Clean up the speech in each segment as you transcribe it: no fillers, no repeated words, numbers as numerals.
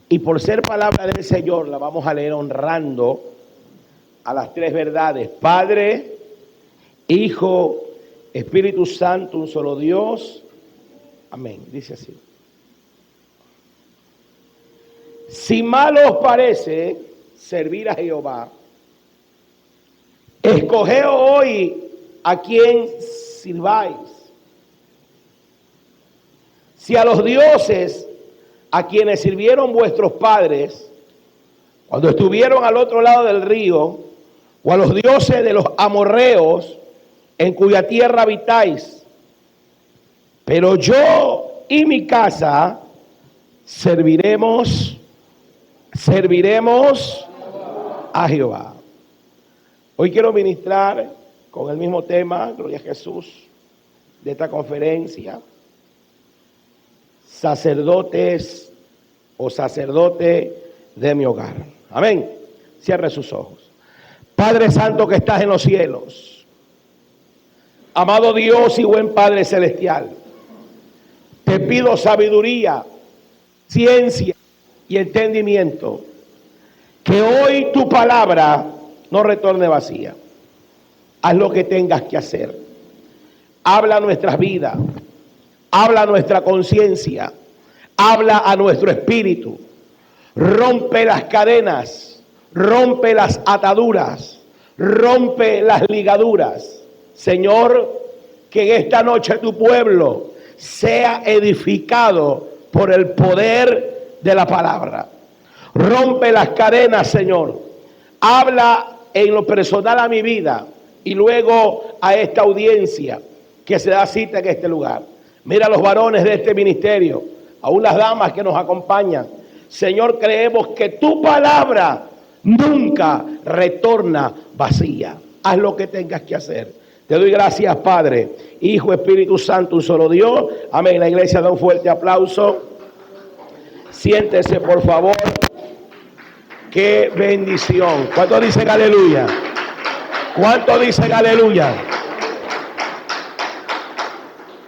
Y por ser palabra del Señor, la vamos a leer honrando a las tres verdades: Padre, Hijo, Espíritu Santo, un solo Dios. Amén. Dice así: si mal os parece servir a Jehová, escogeos hoy a quien sirváis. Si a los dioses a quienes sirvieron vuestros padres cuando estuvieron al otro lado del río, o a los dioses de los amorreos en cuya tierra habitáis, pero yo y mi casa serviremos a Jehová. Hoy quiero ministrar con el mismo tema, gloria a Jesús, de esta conferencia: sacerdotes o sacerdote de mi hogar. Amén. Cierre sus ojos. Padre Santo que estás en los cielos, amado Dios y buen Padre celestial, te pido sabiduría, ciencia y entendimiento, que hoy tu palabra no retorne vacía. Haz lo que tengas que hacer. Habla a nuestras vidas, habla a nuestra conciencia, habla a nuestro espíritu. Rompe las cadenas, rompe las ataduras, rompe las ligaduras. Señor, que en esta noche tu pueblo sea edificado por el poder de la palabra. Rompe las cadenas, Señor. Habla en lo personal a mi vida y luego a esta audiencia que se da cita en este lugar. Mira a los varones de este ministerio, aún las damas que nos acompañan. Señor, creemos que tu palabra nunca retorna vacía. Haz lo que tengas que hacer. Te doy gracias, Padre, Hijo, Espíritu Santo, un solo Dios. Amén. La iglesia da un fuerte aplauso. Siéntese, por favor. Qué bendición. ¿Cuántos dicen aleluya? ¿Cuántos dicen aleluya?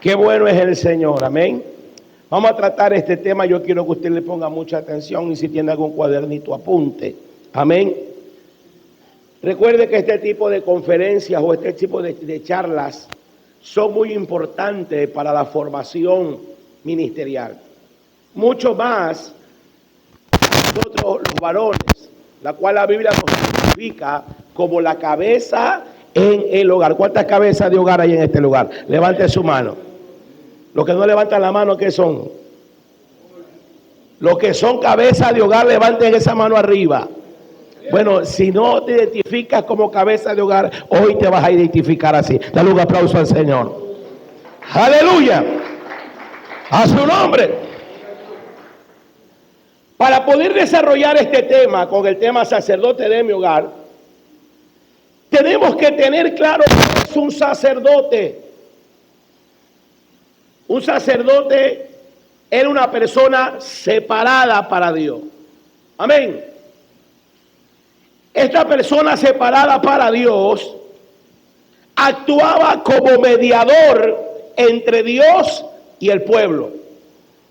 Qué bueno es el Señor. Amén. Vamos a tratar este tema. Yo quiero que usted le ponga mucha atención y si tiene algún cuadernito apunte. Amén. Recuerde que este tipo de conferencias o este tipo de charlas son muy importantes para la formación ministerial. Mucho más nosotros los varones, la cual la Biblia nos identifica como la cabeza en el hogar. ¿Cuántas cabezas de hogar hay en este lugar? Levante su mano. Los que no levantan la mano, ¿qué son? Los que son cabeza de hogar, levanten esa mano arriba. Bueno, si no te identificas como cabeza de hogar, hoy te vas a identificar así. Dale un aplauso al Señor. Aleluya. A su nombre. Para poder desarrollar este tema con el tema sacerdote de mi hogar, tenemos que tener claro que es un sacerdote. Un sacerdote era una persona separada para Dios. Amén. Esta persona separada para Dios actuaba como mediador entre Dios y el pueblo.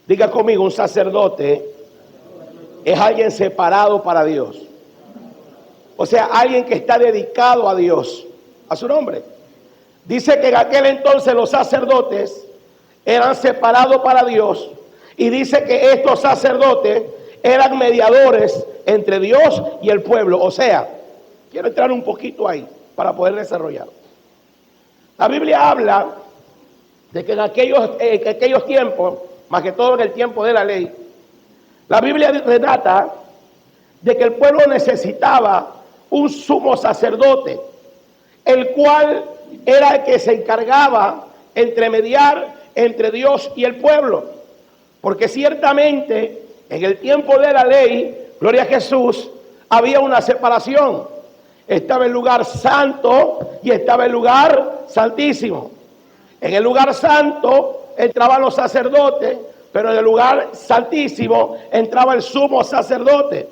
Diga conmigo, un sacerdote es alguien separado para Dios. O sea, alguien que está dedicado a Dios, a su nombre. Dice que en aquel entonces los sacerdotes eran separados para Dios. Y dice que estos sacerdotes eran mediadores entre Dios y el pueblo. O sea, quiero entrar un poquito ahí para poder desarrollar. La Biblia habla de que en aquellos tiempos, más que todo en el tiempo de la ley, la Biblia relata de que el pueblo necesitaba un sumo sacerdote, el cual era el que se encargaba entre mediar entre Dios y el pueblo. Porque ciertamente en el tiempo de la ley, gloria a Jesús, había una separación. Estaba el lugar santo y estaba el lugar santísimo. En el lugar santo entraban los sacerdotes, pero en el lugar santísimo entraba el sumo sacerdote.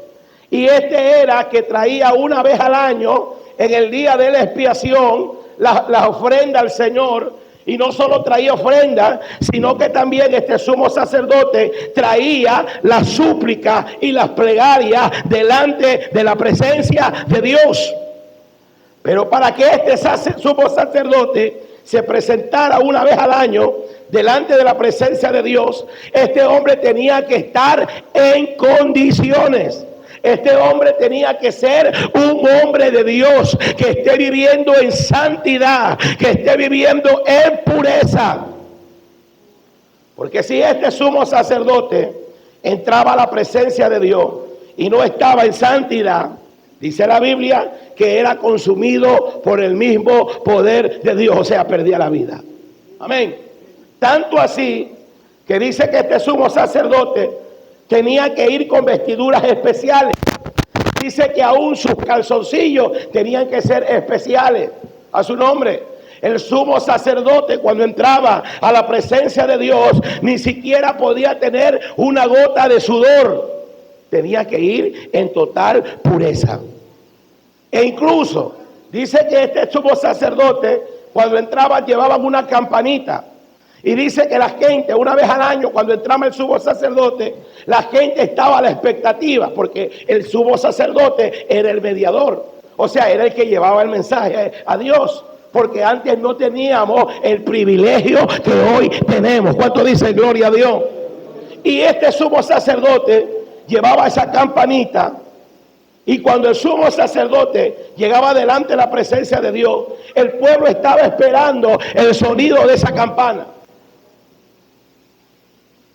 Y este era que traía una vez al año, en el día de la expiación, la ofrenda al Señor. Y no solo traía ofrenda, sino que también este sumo sacerdote traía la súplica y las plegarias delante de la presencia de Dios. Pero para que este sumo sacerdote se presentara una vez al año delante de la presencia de Dios, este hombre tenía que estar en condiciones. Este hombre tenía que ser un hombre de Dios, que esté viviendo en santidad, que esté viviendo en pureza. Porque si este sumo sacerdote entraba a la presencia de Dios y no estaba en santidad, dice la Biblia que era consumido por el mismo poder de Dios, o sea, perdía la vida. Amén. Tanto así que dice que este sumo sacerdote tenía que ir con vestiduras especiales. Dice que aún sus calzoncillos tenían que ser especiales a su nombre. El sumo sacerdote, cuando entraba a la presencia de Dios, ni siquiera podía tener una gota de sudor. Tenía que ir en total pureza. E incluso dice que este sumo sacerdote, cuando entraba, llevaban una campanita. Y dice que la gente, una vez al año, cuando entraba el sumo sacerdote, la gente estaba a la expectativa, porque el sumo sacerdote era el mediador. O sea, era el que llevaba el mensaje a Dios. Porque antes no teníamos el privilegio que hoy tenemos. ¿Cuánto dice gloria a Dios? Y este sumo sacerdote llevaba esa campanita. Y cuando el sumo sacerdote llegaba delante de la presencia de Dios, el pueblo estaba esperando el sonido de esa campana.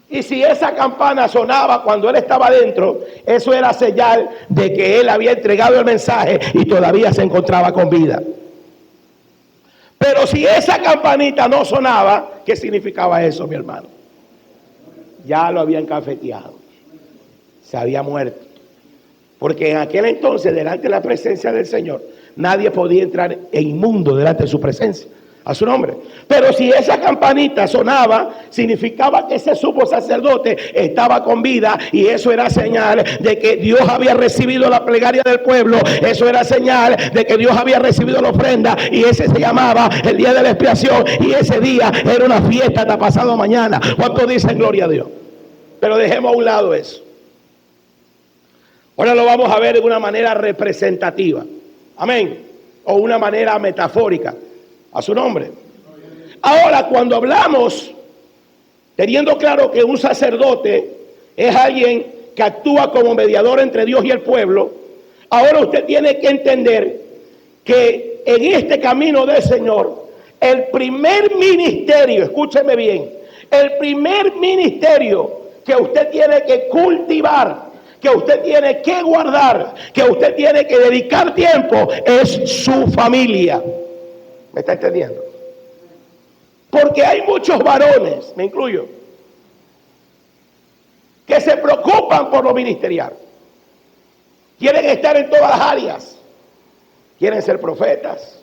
Y si esa campana sonaba cuando él estaba dentro, eso era señal de que él había entregado el mensaje y todavía se encontraba con vida. Pero si esa campanita no sonaba, ¿qué significaba eso, mi hermano? Ya lo habían cafeteado. Se había muerto. Porque en aquel entonces, delante de la presencia del Señor, nadie podía entrar inmundo delante de su presencia, a su nombre. Pero si esa campanita sonaba, significaba que ese sumo sacerdote estaba con vida, y eso era señal de que Dios había recibido la plegaria del pueblo. Eso era señal de que Dios había recibido la ofrenda, y ese se llamaba el día de la expiación, y ese día era una fiesta hasta pasado mañana. ¿Cuántos dicen gloria a Dios? Pero dejemos a un lado eso. Ahora lo vamos a ver de una manera representativa. Amén. O una manera metafórica. A su nombre. Ahora, cuando hablamos, teniendo claro que un sacerdote es alguien que actúa como mediador entre Dios y el pueblo, ahora usted tiene que entender que en este camino del Señor, el primer ministerio, escúcheme bien, el primer ministerio que usted tiene que cultivar, que usted tiene que guardar, que usted tiene que dedicar tiempo, es su familia. ¿Me está entendiendo? Porque hay muchos varones, me incluyo, que se preocupan por lo ministerial. Quieren estar en todas las áreas. Quieren ser profetas,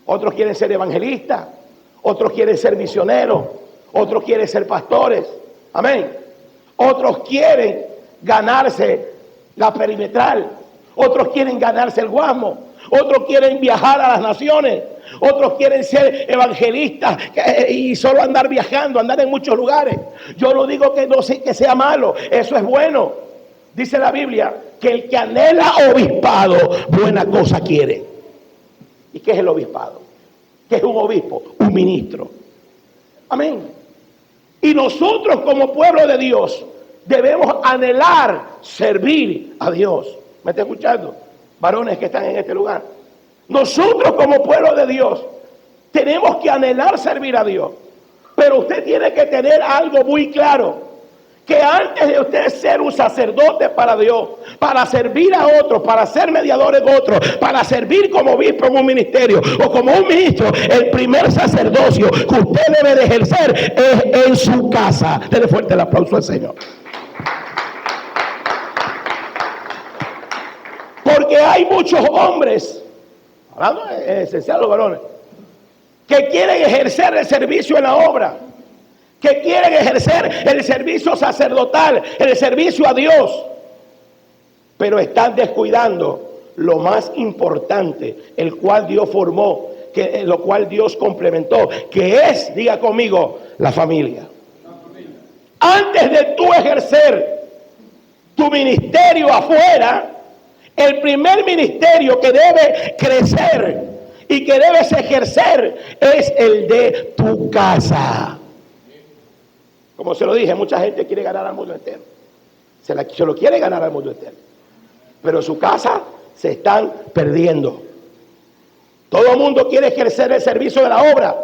otros quieren ser evangelistas, otros quieren ser misioneros, otros quieren ser pastores. Amén. Otros quieren ganarse la perimetral, otros quieren ganarse el Guasmo, otros quieren viajar a las naciones, otros quieren ser evangelistas y solo andar viajando, andar en muchos lugares. Yo no digo que no sé que sea malo, eso es bueno. Dice la Biblia que el que anhela obispado, buena cosa quiere. ¿Y qué es el obispado? ¿Qué es un obispo? Un ministro. Amén. Y nosotros como pueblo de Dios debemos anhelar servir a Dios. ¿Me está escuchando? Varones que están en este lugar. Nosotros como pueblo de Dios tenemos que anhelar servir a Dios. Pero usted tiene que tener algo muy claro. Que antes de usted ser un sacerdote para Dios, para servir a otros, para ser mediadores de otros, para servir como obispo en un ministerio o como un ministro, el primer sacerdocio que usted debe de ejercer es en su casa. Dele fuerte el aplauso al Señor. Porque hay muchos hombres, hablando en esencial los varones, que quieren ejercer el servicio en la obra, que quieren ejercer el servicio sacerdotal, el servicio a Dios, pero están descuidando lo más importante, el cual Dios formó, lo cual Dios complementó, que es, diga conmigo, la familia. Antes de tú ejercer tu ministerio afuera, el primer ministerio que debe crecer y que debes ejercer es el de tu casa. Como se lo dije, mucha gente quiere ganar al mundo entero. Se lo quiere ganar al mundo entero. Pero su casa se están perdiendo. Todo el mundo quiere ejercer el servicio de la obra,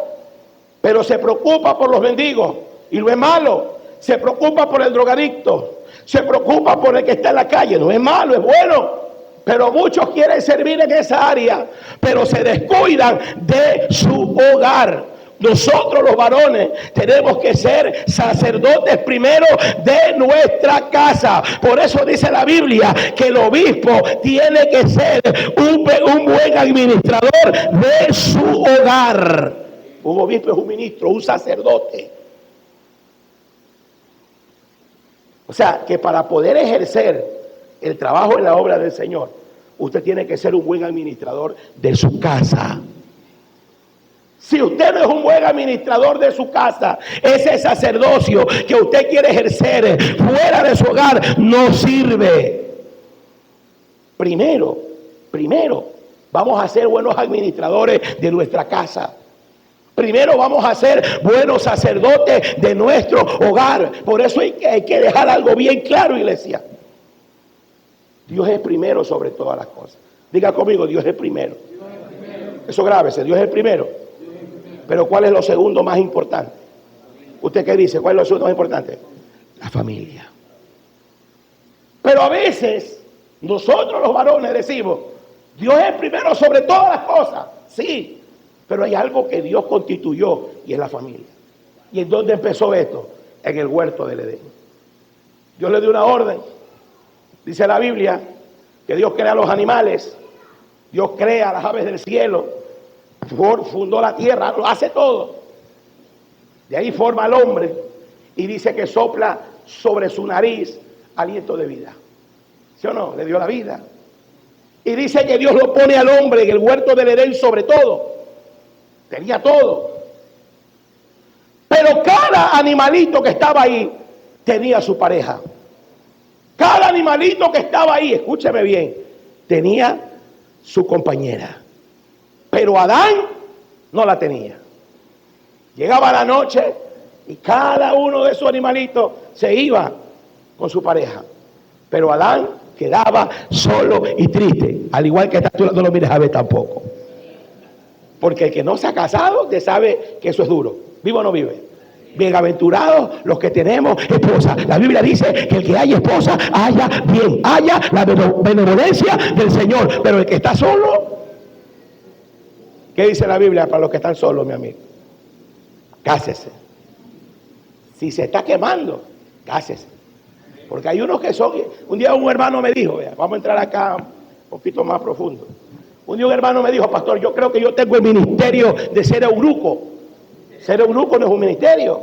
pero se preocupa por los mendigos y lo es malo. Se preocupa por el drogadicto, se preocupa por el que está en la calle. No es malo, es bueno. Pero muchos quieren servir en esa área, pero se descuidan de su hogar. Nosotros los varones tenemos que ser sacerdotes primero de nuestra casa. Por eso dice la Biblia que el obispo tiene que ser un buen administrador de su hogar. Un obispo es un ministro, un sacerdote. O sea, que para poder ejercer el trabajo en la obra del Señor, usted tiene que ser un buen administrador de su casa. Si usted no es un buen administrador de su casa, ese sacerdocio que usted quiere ejercer fuera de su hogar no sirve. Primero, vamos a ser buenos administradores de nuestra casa. Primero vamos a ser buenos sacerdotes de nuestro hogar. Por eso hay que dejar algo bien claro, iglesia. Dios es primero sobre todas las cosas. Diga conmigo, Dios es primero. Eso grábese, Dios es primero. Pero ¿cuál es lo segundo más importante? ¿Usted qué dice? ¿Cuál es lo segundo más importante? La familia. Pero a veces nosotros los varones decimos, Dios es primero sobre todas las cosas. Sí. Pero hay algo que Dios constituyó y es la familia. ¿Y en dónde empezó esto? En el huerto del Edén. Dios le dio una orden. Dice la Biblia que Dios crea los animales, Dios crea las aves del cielo, fundó la tierra, lo hace todo. De ahí forma al hombre y dice que sopla sobre su nariz aliento de vida. ¿Sí o no? Le dio la vida. Y dice que Dios lo pone al hombre en el huerto del Edén sobre todo. Tenía todo. Pero cada animalito que estaba ahí tenía su pareja. Cada animalito que estaba ahí, escúcheme bien, tenía su compañera. Pero Adán no la tenía. Llegaba la noche y cada uno de esos animalitos se iba con su pareja. Pero Adán quedaba solo y triste. Al igual que tú no lo mires a ver tampoco. Porque el que no se ha casado, te sabe que eso es duro. ¿Vive o no vive? Bienaventurados los que tenemos esposa. La Biblia dice que el que haya esposa, haya bien, haya la benevolencia del Señor. Pero el que está solo, ¿qué dice la Biblia para los que están solos, mi amigo? Cásese. Si se está quemando, cásese. Porque hay unos que son... Un día un hermano me dijo, vamos a entrar acá un poquito más profundo. Un día un hermano me dijo, pastor, yo creo que yo tengo el ministerio de ser eunuco. Ser eunuco no es un ministerio.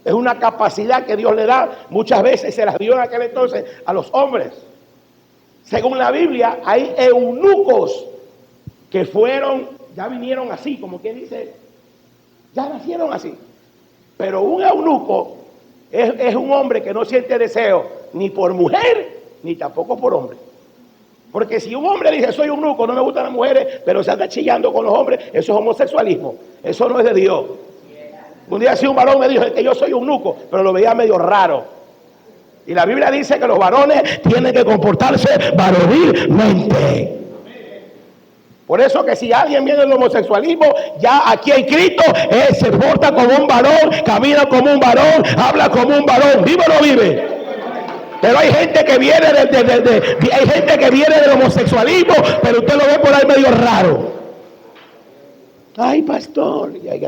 Es una capacidad que Dios le da. Muchas veces se las dio en aquel entonces a los hombres. Según la Biblia, hay eunucos que fueron, ya vinieron así, como quien dice, ya nacieron así. Pero un eunuco es un hombre que no siente deseo ni por mujer, ni tampoco por hombre. Porque si un hombre dice, soy eunuco, no me gustan las mujeres, pero se anda chillando con los hombres, eso es homosexualismo. Eso no es de Dios. Un día así un varón me dijo que yo soy eunuco, pero lo veía medio raro. Y la Biblia dice que los varones tienen que comportarse varonilmente. Por eso que si alguien viene del homosexualismo, ya aquí en Cristo, él se porta como un varón, camina como un varón, habla como un varón. ¿Vive o no vive? Pero hay gente que viene hay gente que viene del homosexualismo, pero usted lo ve por ahí medio raro. Ay, pastor, y ahí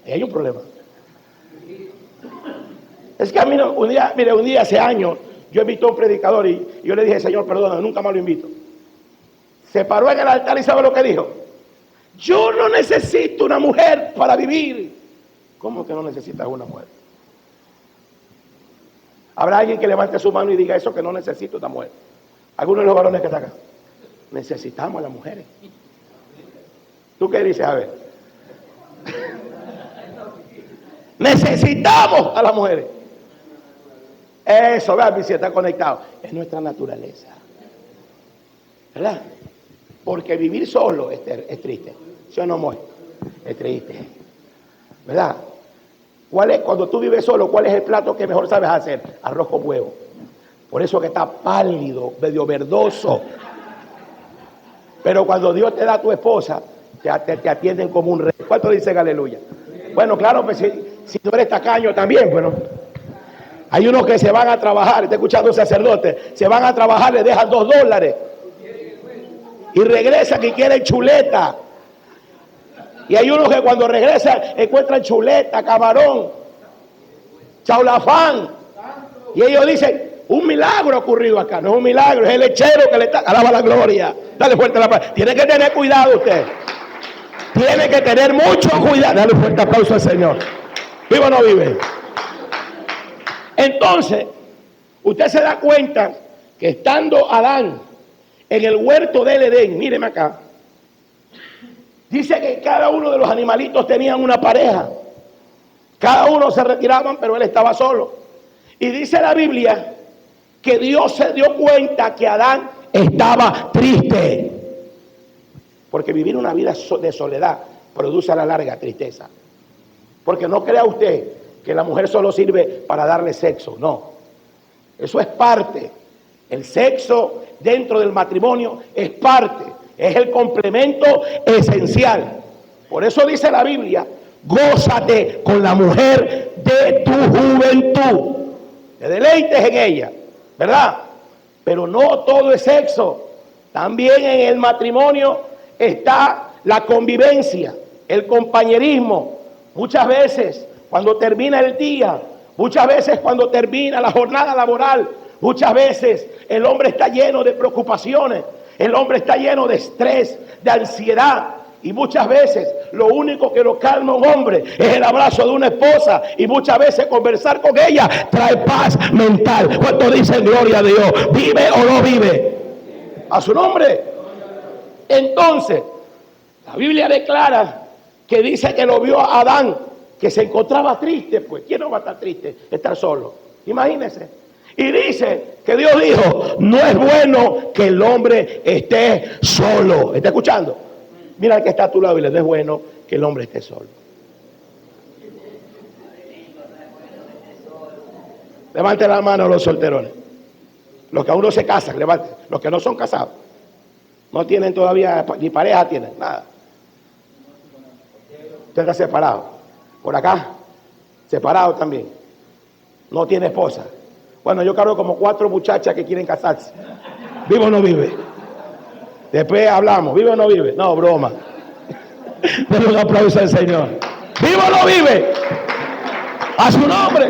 hay un problema. Es que a mí un día hace años, yo invité a un predicador y yo le dije, Señor, perdona, nunca más lo invito. Se paró en el altar y ¿sabe lo que dijo? Yo no necesito una mujer para vivir. ¿Cómo que no necesitas una mujer? Habrá alguien que levante su mano y diga eso, que no necesito una mujer. Algunos de los varones que están acá. Necesitamos a las mujeres. ¿Tú qué dices? A ver. Necesitamos a las mujeres. Eso, vean, si está conectado. Es nuestra naturaleza. ¿Verdad? Porque vivir solo es triste. ¿Sí o no, mujer? Es triste. ¿Verdad? Cuando tú vives solo, ¿cuál es el plato que mejor sabes hacer? Arroz con huevo. Por eso que está pálido, medio verdoso. Pero cuando Dios te da a tu esposa, te atienden como un rey. ¿Cuánto dicen aleluya? Bueno, claro, pues si tú eres tacaño también, bueno. Hay unos que se van a trabajar, está escuchando un sacerdote, se van a trabajar, le dejan $2 y regresan y quieren chuleta. Y hay unos que cuando regresan encuentran chuleta, camarón, chaulafán. Y ellos dicen, un milagro ha ocurrido acá. No es un milagro, es el lechero que le está, alaba la gloria. Dale fuerte la palabra. Tiene que tener cuidado usted. Tiene que tener mucho cuidado. Dale un fuerte aplauso al Señor. ¿Vive o no vive? Entonces, usted se da cuenta que estando Adán en el huerto del Edén, míreme acá, dice que cada uno de los animalitos tenían una pareja. Cada uno se retiraban, pero él estaba solo. Y dice la Biblia que Dios se dio cuenta que Adán estaba triste. Porque vivir una vida de soledad produce a la larga tristeza. Porque no crea usted que la mujer solo sirve para darle sexo. No. Eso es parte. El sexo dentro del matrimonio es parte. Es el complemento esencial. Por eso dice la Biblia, gózate con la mujer de tu juventud. Te deleites en ella, ¿verdad? Pero no todo es sexo. También en el matrimonio está la convivencia, el compañerismo. Muchas veces cuando termina el día, muchas veces cuando termina la jornada laboral, muchas veces el hombre está lleno de preocupaciones, el hombre está lleno de estrés, de ansiedad. Y muchas veces lo único que lo calma a un hombre es el abrazo de una esposa. Y muchas veces conversar con ella trae paz mental. ¿Cuánto dicen gloria a Dios? ¿Vive o no vive? A su nombre. Entonces, la Biblia declara que dice que lo vio a Adán, que se encontraba triste. Pues, ¿quién no va a estar triste? Estar solo. Imagínense. Y dice que Dios dijo, no es bueno que el hombre esté solo. ¿Está escuchando? Mira al que está a tu lado y le no es bueno que el hombre esté solo. Levante la mano a los solterones. Los que aún no se casan, levante. Los que no son casados. No tienen todavía, ni pareja tienen, nada. Usted está separado. Por acá, separado también. No tiene esposa. Bueno, yo cargo como 4 muchachas que quieren casarse. ¿Vive o no vive? Después hablamos, ¿vive o no vive? No, broma. Denle un aplauso al Señor. ¿Vive o no vive? A su nombre.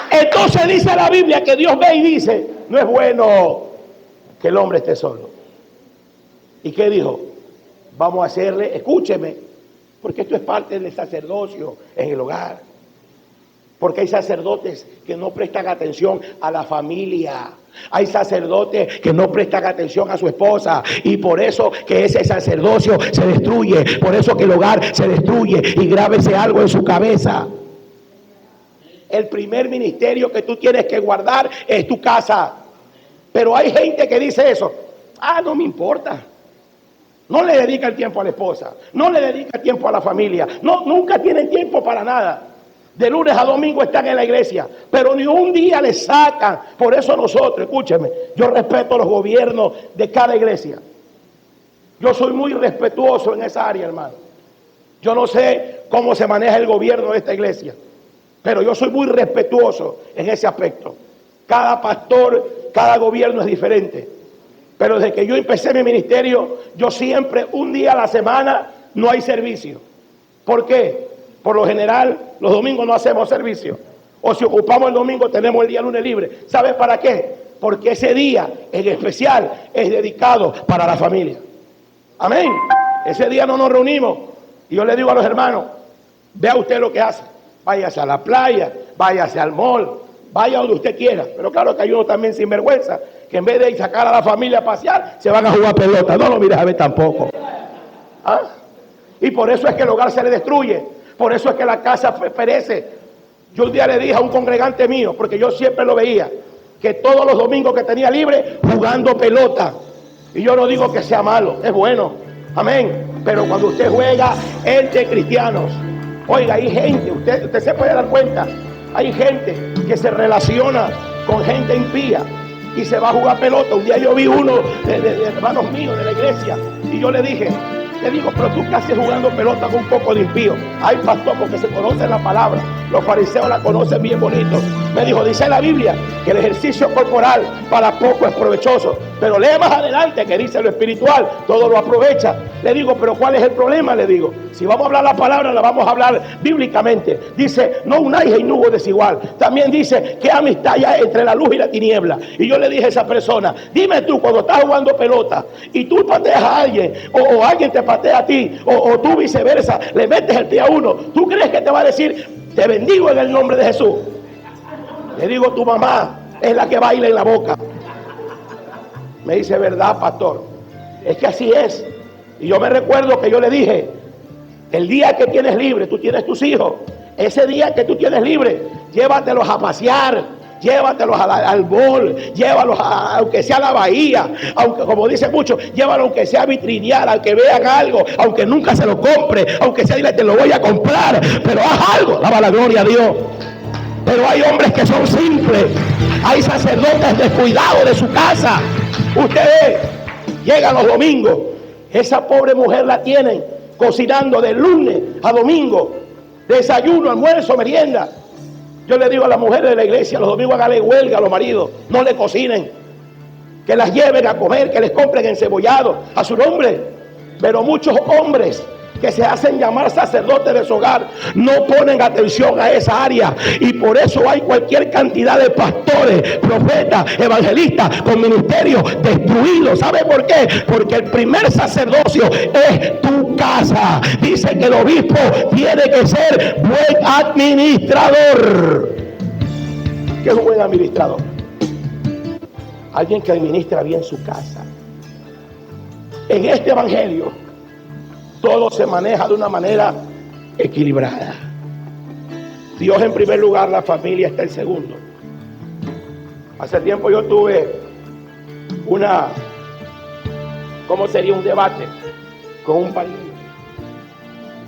Entonces dice la Biblia que Dios ve y dice, no es bueno que el hombre esté solo. ¿Y qué dijo? Vamos a hacerle, escúcheme, porque esto es parte del sacerdocio en el hogar. Porque hay sacerdotes que no prestan atención a la familia. Hay sacerdotes que no prestan atención a su esposa. Y por eso que ese sacerdocio se destruye. Por eso que el hogar se destruye. Y grábese algo en su cabeza. El primer ministerio que tú tienes que guardar es tu casa. Pero hay gente que dice eso. Ah, no me importa. No le dedica el tiempo a la esposa. No le dedica el tiempo a la familia. No, nunca tienen tiempo para nada. De lunes a domingo están en la iglesia, pero ni un día le sacan. Por eso nosotros, escúcheme, yo respeto los gobiernos de cada iglesia. Yo soy muy respetuoso en esa área, hermano. Yo no sé cómo se maneja el gobierno de esta iglesia, pero yo soy muy respetuoso en ese aspecto. Cada pastor, cada gobierno es diferente. Pero desde que yo empecé mi ministerio, yo siempre, un día a la semana, no hay servicio. ¿Por qué? Por lo general, los domingos no hacemos servicio. O si ocupamos el domingo, tenemos el día lunes libre. ¿Sabe para qué? Porque ese día en especial es dedicado para la familia. Amén. Ese día no nos reunimos. Y yo le digo a los hermanos, vea usted lo que hace. Váyase a la playa, váyase al mall, vaya donde usted quiera. Pero claro que hay uno también sin vergüenza, que en vez de sacar a la familia a pasear, se van a jugar pelota. No lo mires a ver tampoco. ¿Ah? Y por eso es que el hogar se le destruye. Por eso es que la casa perece. Yo un día le dije a un congregante mío, porque yo siempre lo veía, que todos los domingos que tenía libre, jugando pelota. Y yo no digo que sea malo, es bueno. Amén. Pero cuando usted juega entre cristianos, oiga, hay gente, usted se puede dar cuenta, hay gente que se relaciona con gente impía y se va a jugar pelota. Un día yo vi uno de hermanos míos de la iglesia y yo le digo, pero tú casi jugando pelota con un poco de impío. Ay, pastor, porque se conoce la palabra. Los fariseos la conocen bien bonito. Me dijo, dice la Biblia que el ejercicio corporal para poco es provechoso, pero lee más adelante que dice lo espiritual, todo lo aprovecha. Le digo, pero ¿cuál es el problema? Le digo, si vamos a hablar la palabra, la vamos a hablar bíblicamente. Dice, no unáis en yugo desigual. También dice que amistad ya entre la luz y la tiniebla. Y yo le dije a esa persona, dime tú, cuando estás jugando pelota y tú pateas a alguien, o alguien te patea a ti, o tú viceversa, le metes el pie a uno, ¿tú crees que te va a decir, te bendigo en el nombre de Jesús? Le digo, tu mamá es la que baila en la boca. Me dice, ¿verdad, pastor? Es que así es. Y yo me recuerdo que yo le dije, el día que tienes libre, tú tienes tus hijos, ese día que tú tienes libre, llévatelos a pasear, llévatelos al bol, llévalos aunque sea a la bahía, aunque, como dicen muchos, llévalos aunque sea a vitrinear, aunque vean algo, aunque nunca se lo compre, aunque sea, dile, te lo voy a comprar, pero haz algo, daba la gloria a Dios. Pero hay hombres que son simples, hay sacerdotes descuidados de su casa. Ustedes llegan los domingos, esa pobre mujer la tienen cocinando de lunes a domingo, desayuno, almuerzo, merienda. Yo le digo a las mujeres de la iglesia, los domingos háganle huelga a los maridos, no le cocinen, que las lleven a comer, que les compren encebollado a su nombre. Pero muchos hombres que se hacen llamar sacerdotes de su hogar no ponen atención a esa área, y por eso hay cualquier cantidad de pastores, profetas, evangelistas con ministerios destruidos. ¿Sabe por qué? Porque el primer sacerdocio es tu casa. Dice que el obispo tiene que ser buen administrador. ¿Qué es un buen administrador? Alguien que administra bien su casa. En este evangelio todo se maneja de una manera equilibrada. Dios en primer lugar, la familia está en segundo. Hace tiempo yo tuve ¿cómo sería? Un debate con un pariente.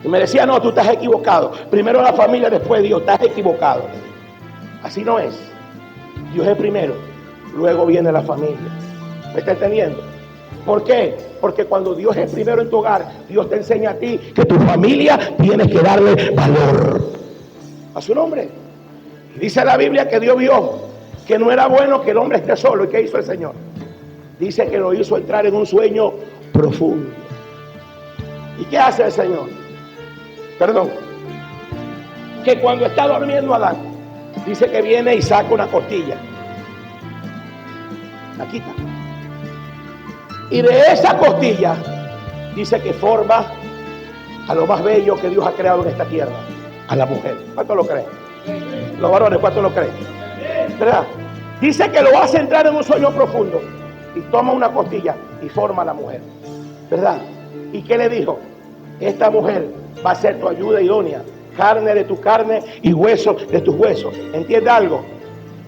Y me decía, no, tú estás equivocado. Primero la familia, después Dios. Estás equivocado. Así no es. Dios es primero, luego viene la familia. ¿Me está entendiendo? ¿Por qué? Porque cuando Dios es primero en tu hogar, Dios te enseña a ti que tu familia tienes que darle valor a su nombre. Y dice la Biblia que Dios vio que no era bueno que el hombre esté solo. ¿Y qué hizo el Señor? Dice que lo hizo entrar en un sueño profundo. ¿Y qué hace el Señor? Que cuando está durmiendo Adán, dice que viene y saca una costilla, la quita, y de esa costilla dice que forma a lo más bello que Dios ha creado en esta tierra, a la mujer. ¿Cuánto lo creen? Los varones, ¿cuánto lo creen? ¿Verdad? Dice que lo hace entrar en un sueño profundo y toma una costilla y forma a la mujer, ¿verdad? ¿Y qué le dijo? Esta mujer va a ser tu ayuda idónea, carne de tu carne y hueso de tus huesos. ¿Entiende algo?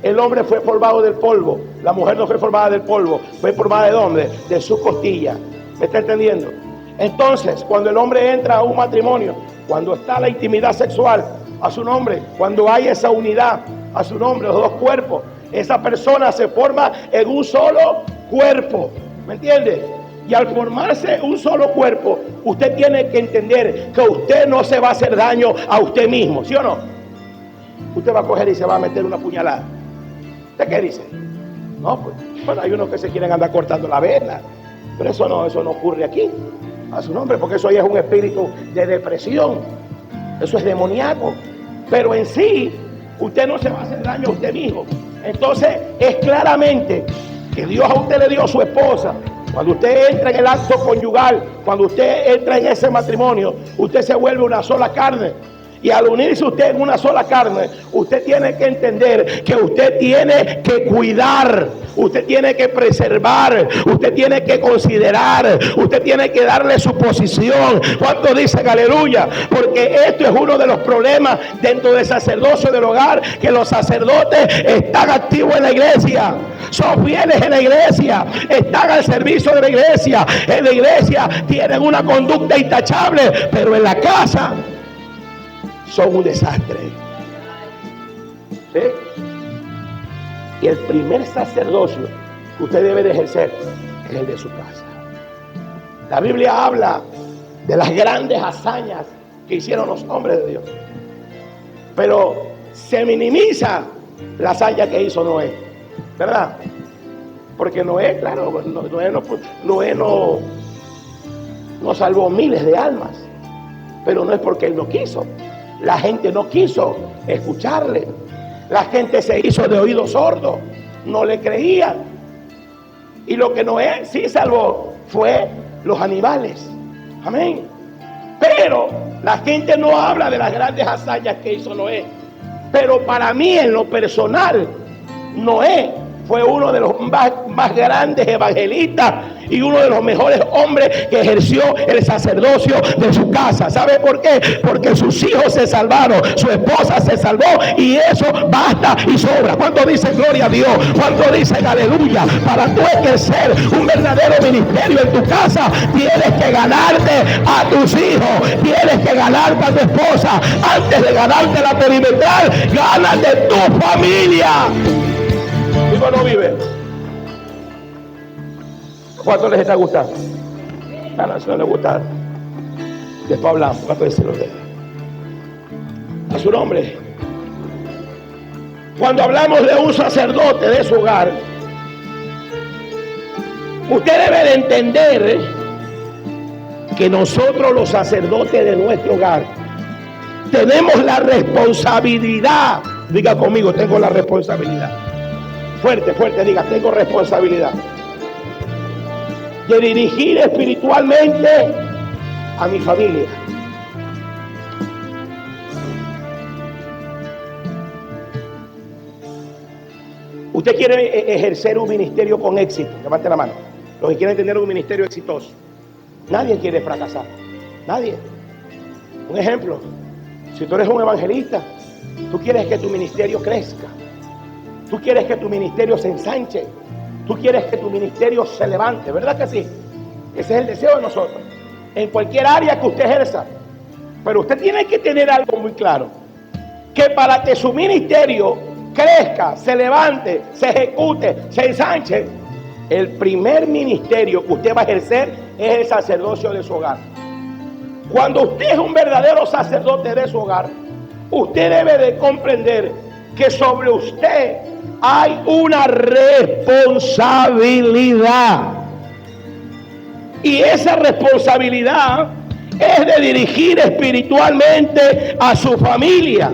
El hombre fue formado del polvo, la mujer no fue formada del polvo, fue formada ¿de dónde? De su costilla. ¿Me está entendiendo? Entonces, cuando el hombre entra a un matrimonio, cuando está la intimidad sexual, a su nombre, cuando hay esa unidad, a su nombre, los dos cuerpos, esa persona se forma en un solo cuerpo. ¿Me entiende? Y al formarse un solo cuerpo, usted tiene que entender que usted no se va a hacer daño a usted mismo, ¿sí o no? Usted va a coger y se va a meter una puñalada. ¿Usted qué dice? No, pues, bueno, hay unos que se quieren andar cortando la vena, pero eso no ocurre aquí, a su nombre, porque eso ya es un espíritu de depresión, eso es demoníaco. Pero en sí, usted no se va a hacer daño a usted mismo. Entonces, es claramente que Dios a usted le dio a su esposa. Cuando usted entra en el acto conyugal, cuando usted entra en ese matrimonio, usted se vuelve una sola carne. Y al unirse usted en una sola carne, usted tiene que entender que usted tiene que cuidar usted tiene que preservar, usted tiene que considerar, usted tiene que darle su posición. ¿Cuántos dicen aleluya? Porque esto es uno de los problemas dentro del sacerdocio del hogar, que los sacerdotes están activos en la iglesia, son fieles en la iglesia, están al servicio de la iglesia, en la iglesia tienen una conducta intachable, pero en la casa son un desastre. ¿Sí? Y el primer sacerdocio que usted debe de ejercer es el de su casa. La Biblia habla de las grandes hazañas que hicieron los hombres de Dios, pero se minimiza la hazaña que hizo Noé, ¿verdad? Porque Noé, claro, Noé no salvó miles de almas, pero no es porque él no quiso. La gente no quiso escucharle. La gente se hizo de oídos sordos, no le creían. Y lo que Noé sí salvó fue los animales. Amén. Pero la gente no habla de las grandes hazañas que hizo Noé. Pero para mí, en lo personal, Noé fue uno de los más grandes evangelistas y uno de los mejores hombres que ejerció el sacerdocio de su casa. ¿Sabe por qué? Porque sus hijos se salvaron, su esposa se salvó, y eso basta y sobra. ¿Cuánto dicen gloria a Dios? ¿Cuánto dicen aleluya? Para tú ejercer un verdadero ministerio en tu casa, tienes que ganarte a tus hijos, tienes que ganarte a tu esposa. Antes de ganarte la perimetral, gánate tu familia. ¿Vive o no vive? ¿Cuánto les está gustando? No, si no les gusta, después hablamos. ¿Cuánto les lo deja? A su nombre. Cuando hablamos de un sacerdote de su hogar, usted debe de entender que nosotros, los sacerdotes de nuestro hogar, tenemos la responsabilidad. Diga conmigo, tengo la responsabilidad. Fuerte, fuerte, diga, tengo responsabilidad de dirigir espiritualmente a mi familia. Usted quiere ejercer un ministerio con éxito, levante la mano. Los que quieren tener un ministerio exitoso. Nadie quiere fracasar, nadie. Un ejemplo, si tú eres un evangelista, tú quieres que tu ministerio crezca, tú quieres que tu ministerio se ensanche, tú quieres que tu ministerio se levante, ¿verdad que sí? Ese es el deseo de nosotros, en cualquier área que usted ejerza. Pero usted tiene que tener algo muy claro, que para que su ministerio crezca, se levante, se ejecute, se ensanche, el primer ministerio que usted va a ejercer es el sacerdocio de su hogar. Cuando usted es un verdadero sacerdote de su hogar, usted debe de comprender que sobre usted hay una responsabilidad. Y esa responsabilidad es de dirigir espiritualmente a su familia.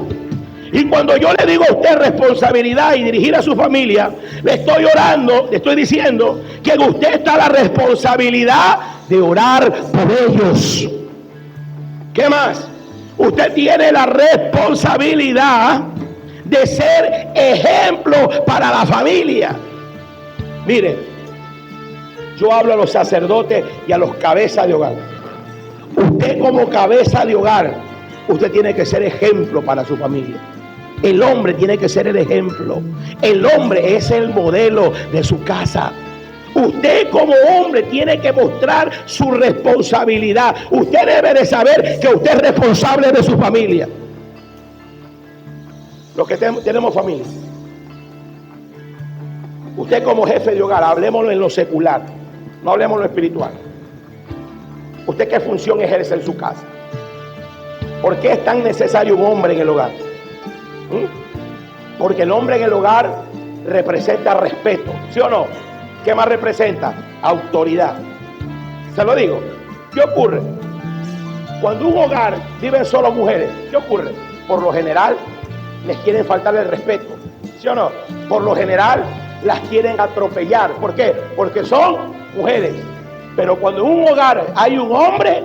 Y cuando yo le digo a usted responsabilidad y dirigir a su familia, le estoy orando, le estoy diciendo que en usted está la responsabilidad de orar por ellos. ¿Qué más? Usted tiene la responsabilidad de ser ejemplo para la familia. Mire, yo hablo a los sacerdotes y a los cabezas de hogar. Usted, como cabeza de hogar, usted tiene que ser ejemplo para su familia. El hombre tiene que ser el ejemplo. El hombre es el modelo de su casa. Usted, como hombre, tiene que mostrar su responsabilidad. Usted debe de saber que usted es responsable de su familia. Los que tenemos familia, usted como jefe de hogar, hablemoslo en lo secular, no hablemos en lo espiritual. ¿Usted qué función ejerce en su casa? ¿Por qué es tan necesario un hombre en el hogar? Porque el hombre en el hogar representa respeto, ¿sí o no? ¿Qué más representa? Autoridad. Se lo digo. ¿Qué ocurre? Cuando un hogar viven solo mujeres, ¿qué ocurre? Por lo general les quieren faltar el respeto, ¿sí o no? Por lo general las quieren atropellar. ¿Por qué? Porque son mujeres. Pero cuando en un hogar hay un hombre,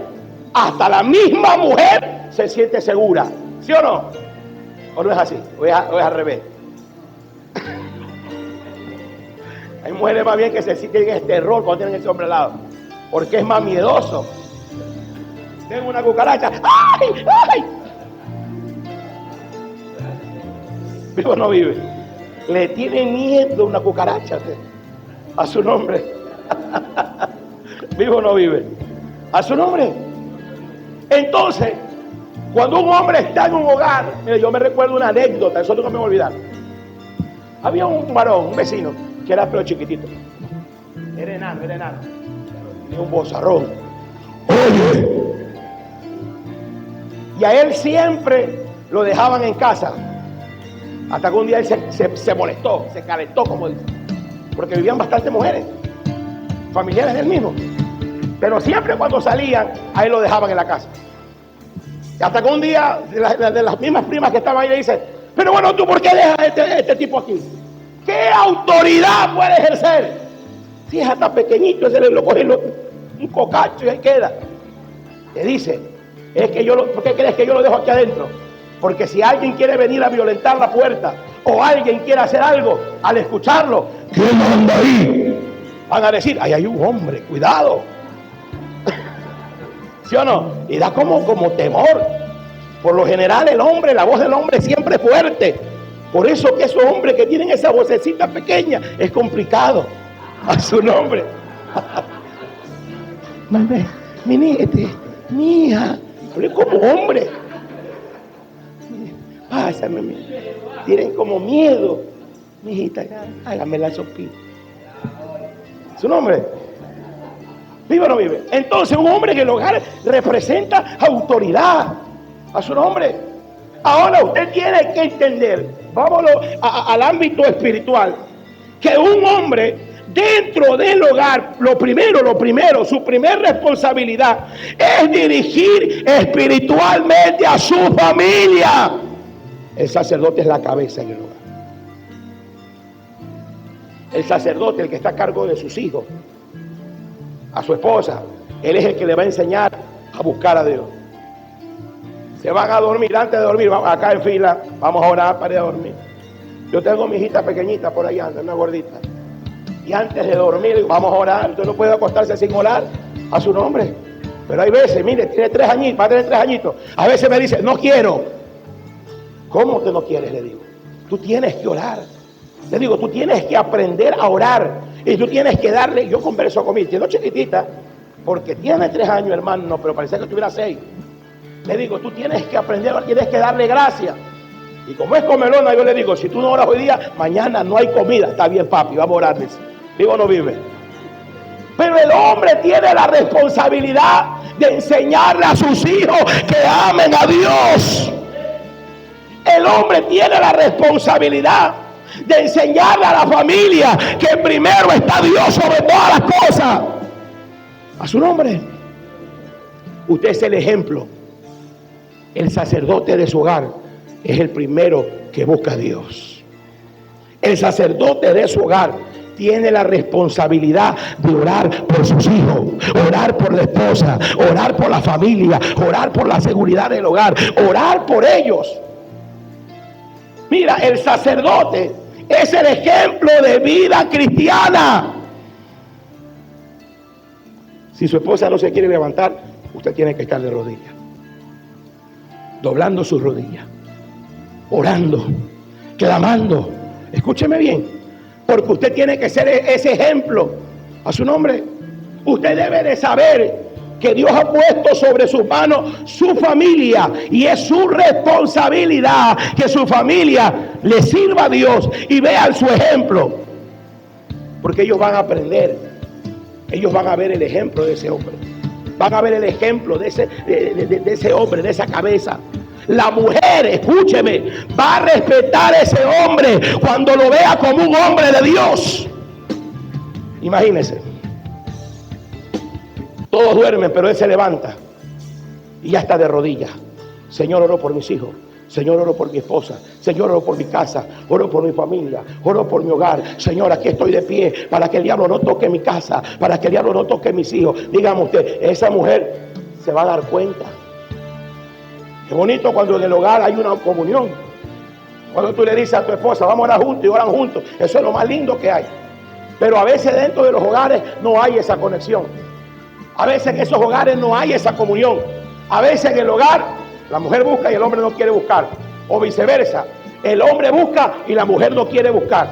hasta la misma mujer se siente segura, ¿sí o no? ¿O no es así? ¿O es al revés? Hay mujeres más bien que se sienten este terror cuando tienen ese hombre al lado, porque es más miedoso. Tengo una cucaracha. ¡Ay! ¡Ay! ¿Vive o no vive? Le tiene miedo una cucaracha a su nombre. ¿Vive o no vive? A su nombre. Entonces, cuando un hombre está en un hogar, mire, yo me recuerdo una anécdota, eso nunca me voy a olvidar. Había un varón, un vecino, que era pero chiquitito. Era enano. Tenía un bozarrón. Oye. Y a él siempre lo dejaban en casa. Hasta que un día él se molestó, se calentó, como dice. Porque vivían bastantes mujeres, familiares del mismo. Pero siempre cuando salían, a él lo dejaban en la casa. Y hasta que un día, de las mismas primas que estaban ahí, le dice: pero bueno, ¿tú por qué dejas a este tipo aquí? ¿Qué autoridad puede ejercer? Si es hasta pequeñito, ese lo coge un cocacho y ahí queda. Le dice: ¿por qué crees que yo lo dejo aquí adentro? Porque si alguien quiere venir a violentar la puerta, o alguien quiere hacer algo, al escucharlo, ¿quién anda ahí? Van a decir: ahí hay un hombre, cuidado. ¿Sí o no? Y da como temor. Por lo general el hombre, la voz del hombre siempre es fuerte. Por eso que esos hombres que tienen esa vocecita pequeña es complicado. A su nombre. Mi hija, hablé como hombre. Pásame, tienen como miedo. Mi hijita, hágame la sopita. Su nombre. ¿Vive o no vive? Entonces un hombre en el hogar representa autoridad. A su nombre. Ahora usted tiene que entender, vámonos al ámbito espiritual, que un hombre dentro del hogar, lo primero, su primer responsabilidad es dirigir espiritualmente a su familia. El sacerdote es la cabeza en el hogar. El sacerdote, el que está a cargo de sus hijos, a su esposa, él es el que le va a enseñar a buscar a Dios. Se van a dormir, antes de dormir, vamos acá en fila, vamos a orar para ir a dormir. Yo tengo mi hijita pequeñita por ahí, anda, una gordita. Y antes de dormir, vamos a orar. Usted no puede acostarse sin orar a su nombre. Pero hay veces, mire, tiene 3 añitos, va a tener 3 añitos. A veces me dice: no quiero. ¿Cómo que no quieres? Le digo. Tú tienes que orar. Le digo, tú tienes que aprender a orar. Y tú tienes que darle. Yo converso con mi tiene chiquitita, porque tiene 3 años, hermano, pero parece que tuviera 6. Le digo, tú tienes que aprender, tienes que darle gracias. Y como es comelona, yo le digo: si tú no oras hoy día, mañana no hay comida. Está bien, papi, vamos a orar. ¿Vive o no vive? Pero el hombre tiene la responsabilidad de enseñarle a sus hijos que amen a Dios. El hombre tiene la responsabilidad de enseñarle a la familia que primero está Dios sobre todas las cosas. A su nombre. Usted es el ejemplo. El sacerdote de su hogar es el primero que busca a Dios. El sacerdote de su hogar tiene la responsabilidad de orar por sus hijos, orar por la esposa, orar por la familia, orar por la seguridad del hogar, orar por ellos. Mira, el sacerdote es el ejemplo de vida cristiana. Si su esposa no se quiere levantar, usted tiene que estar de rodillas, doblando sus rodillas, orando, clamando. Escúcheme bien, porque usted tiene que ser ese ejemplo. A su nombre. Usted debe de saber que Dios ha puesto sobre sus manos su familia, y es su responsabilidad que su familia le sirva a Dios y vean su ejemplo, porque ellos van a aprender. Ellos van a ver el ejemplo de ese hombre, van a ver el ejemplo de ese hombre, de esa cabeza. La mujer, escúcheme, va a respetar a ese hombre cuando lo vea como un hombre de Dios. Imagínense, todos duermen, pero él se levanta y ya está de rodillas. Señor, oro por mis hijos. Señor, oro por mi esposa. Señor, oro por mi casa. Oro por mi familia. Oro por mi hogar. Señor, aquí estoy de pie para que el diablo no toque mi casa, para que el diablo no toque mis hijos. Dígame usted, esa mujer se va a dar cuenta. Qué bonito cuando en el hogar hay una comunión. Cuando tú le dices a tu esposa: vamos a orar juntos, y oran juntos. Eso es lo más lindo que hay. Pero a veces dentro de los hogares no hay esa conexión. A veces en esos hogares no hay esa comunión. A veces en el hogar la mujer busca y el hombre no quiere buscar. O viceversa. El hombre busca y la mujer no quiere buscar.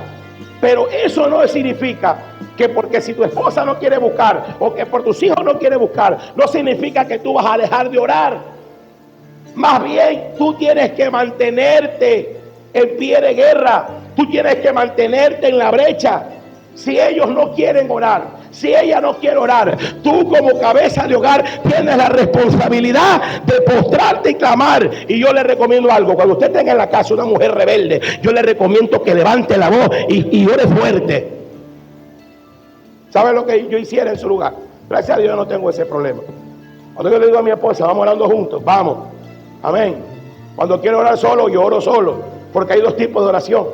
Pero eso no significa que porque si tu esposa no quiere buscar o que por tus hijos no quiere buscar, no significa que tú vas a dejar de orar. Más bien, tú tienes que mantenerte en pie de guerra. Tú tienes que mantenerte en la brecha. Si ellos no quieren orar, si ella no quiere orar, tú como cabeza de hogar tienes la responsabilidad de postrarte y clamar. Y yo le recomiendo algo: cuando usted tenga en la casa una mujer rebelde, yo le recomiendo que levante la voz y ore fuerte. ¿Sabe lo que yo hiciera en su lugar? Gracias a Dios yo no tengo ese problema. Cuando yo le digo a mi esposa, vamos orando juntos, vamos, amén. Cuando quiero orar solo, yo oro solo, porque hay dos tipos de oración.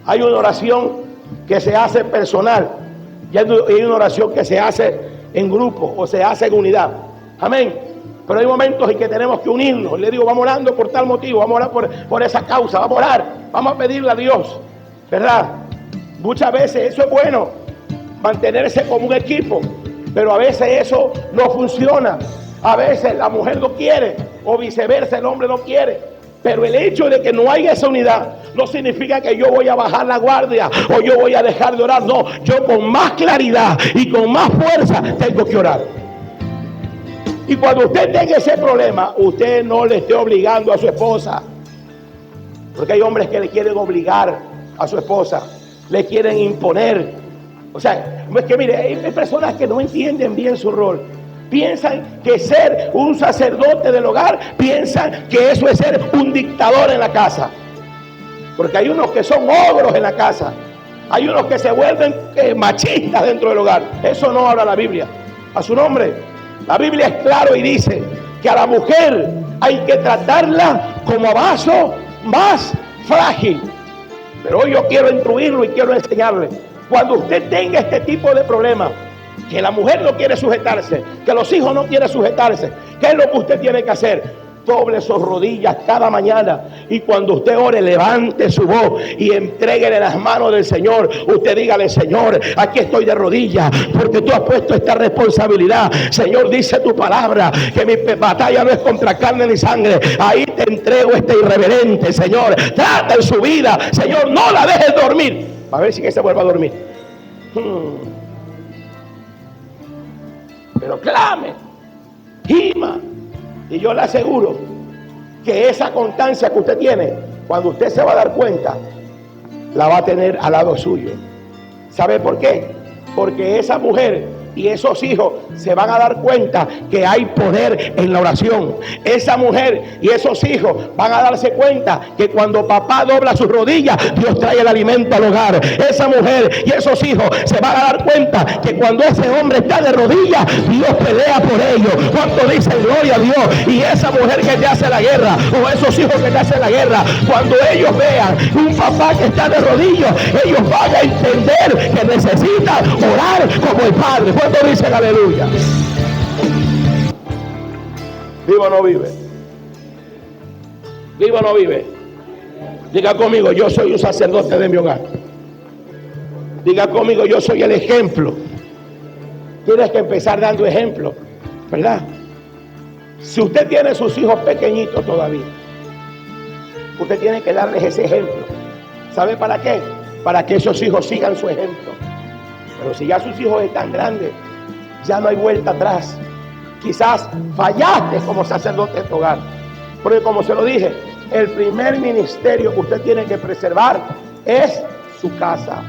Hay una oración que se hace personal y hay una oración que se hace en grupo o se hace en unidad, amén. Pero hay momentos en que tenemos que unirnos. Le digo, vamos orando por tal motivo, vamos a orar por esa causa, vamos a orar, vamos a pedirle a Dios, ¿verdad? Muchas veces eso es bueno, mantenerse como un equipo, pero a veces eso no funciona. A veces la mujer no quiere o viceversa, el hombre no quiere. Pero el hecho de que no haya esa unidad no significa que yo voy a bajar la guardia o yo voy a dejar de orar. No, yo con más claridad y con más fuerza tengo que orar. Y cuando usted tenga ese problema, usted no le esté obligando a su esposa, porque hay hombres que le quieren obligar a su esposa, le quieren imponer. O sea, es que mire, hay personas que no entienden bien su rol. Piensan que ser un sacerdote del hogar, piensan que eso es ser un dictador en la casa. Porque hay unos que son ogros en la casa. Hay unos que se vuelven machistas dentro del hogar. Eso no habla la Biblia. A su nombre. La Biblia es claro y dice que a la mujer hay que tratarla como a vaso más frágil. Pero hoy yo quiero instruirlo y quiero enseñarle. Cuando usted tenga este tipo de problemas, que la mujer no quiere sujetarse, que los hijos no quieren sujetarse, ¿qué es lo que usted tiene que hacer? Doble sus rodillas cada mañana y cuando usted ore, levante su voz y entréguele las manos del Señor. Usted dígale: Señor, aquí estoy de rodillas porque tú has puesto esta responsabilidad. Señor, dice tu palabra que mi batalla no es contra carne ni sangre. Ahí te entrego este irreverente, Señor. Trata en su vida, Señor, no la dejes dormir. A ver si que se vuelva a dormir. Pero clame, gima, y yo le aseguro que esa constancia que usted tiene, cuando usted se va a dar cuenta, la va a tener al lado suyo. ¿Sabe por qué? Porque esa mujer y esos hijos se van a dar cuenta que hay poder en la oración. Esa mujer y esos hijos van a darse cuenta que cuando papá dobla sus rodillas, Dios trae el alimento al hogar. Esa mujer y esos hijos se van a dar cuenta que cuando ese hombre está de rodillas, Dios pelea por ellos. ¿Cuánto dicen gloria a Dios? Y esa mujer que te hace la guerra, o esos hijos que te hacen la guerra, cuando ellos vean un papá que está de rodillas, ellos van a entender que necesita orar como el Padre. ¿Cuánto dicen aleluya? ¿Vive o no vive? ¿Vive o no vive? Diga conmigo: yo soy un sacerdote de mi hogar. Diga conmigo: yo soy el ejemplo. Tienes que empezar dando ejemplo, ¿verdad? Si usted tiene sus hijos pequeñitos todavía, usted tiene que darles ese ejemplo. ¿Sabe para qué? Para que esos hijos sigan su ejemplo. Pero si ya sus hijos están grandes, ya no hay vuelta atrás. Quizás fallaste como sacerdote de tu hogar, porque como se lo dije, el primer ministerio que usted tiene que preservar es su casa,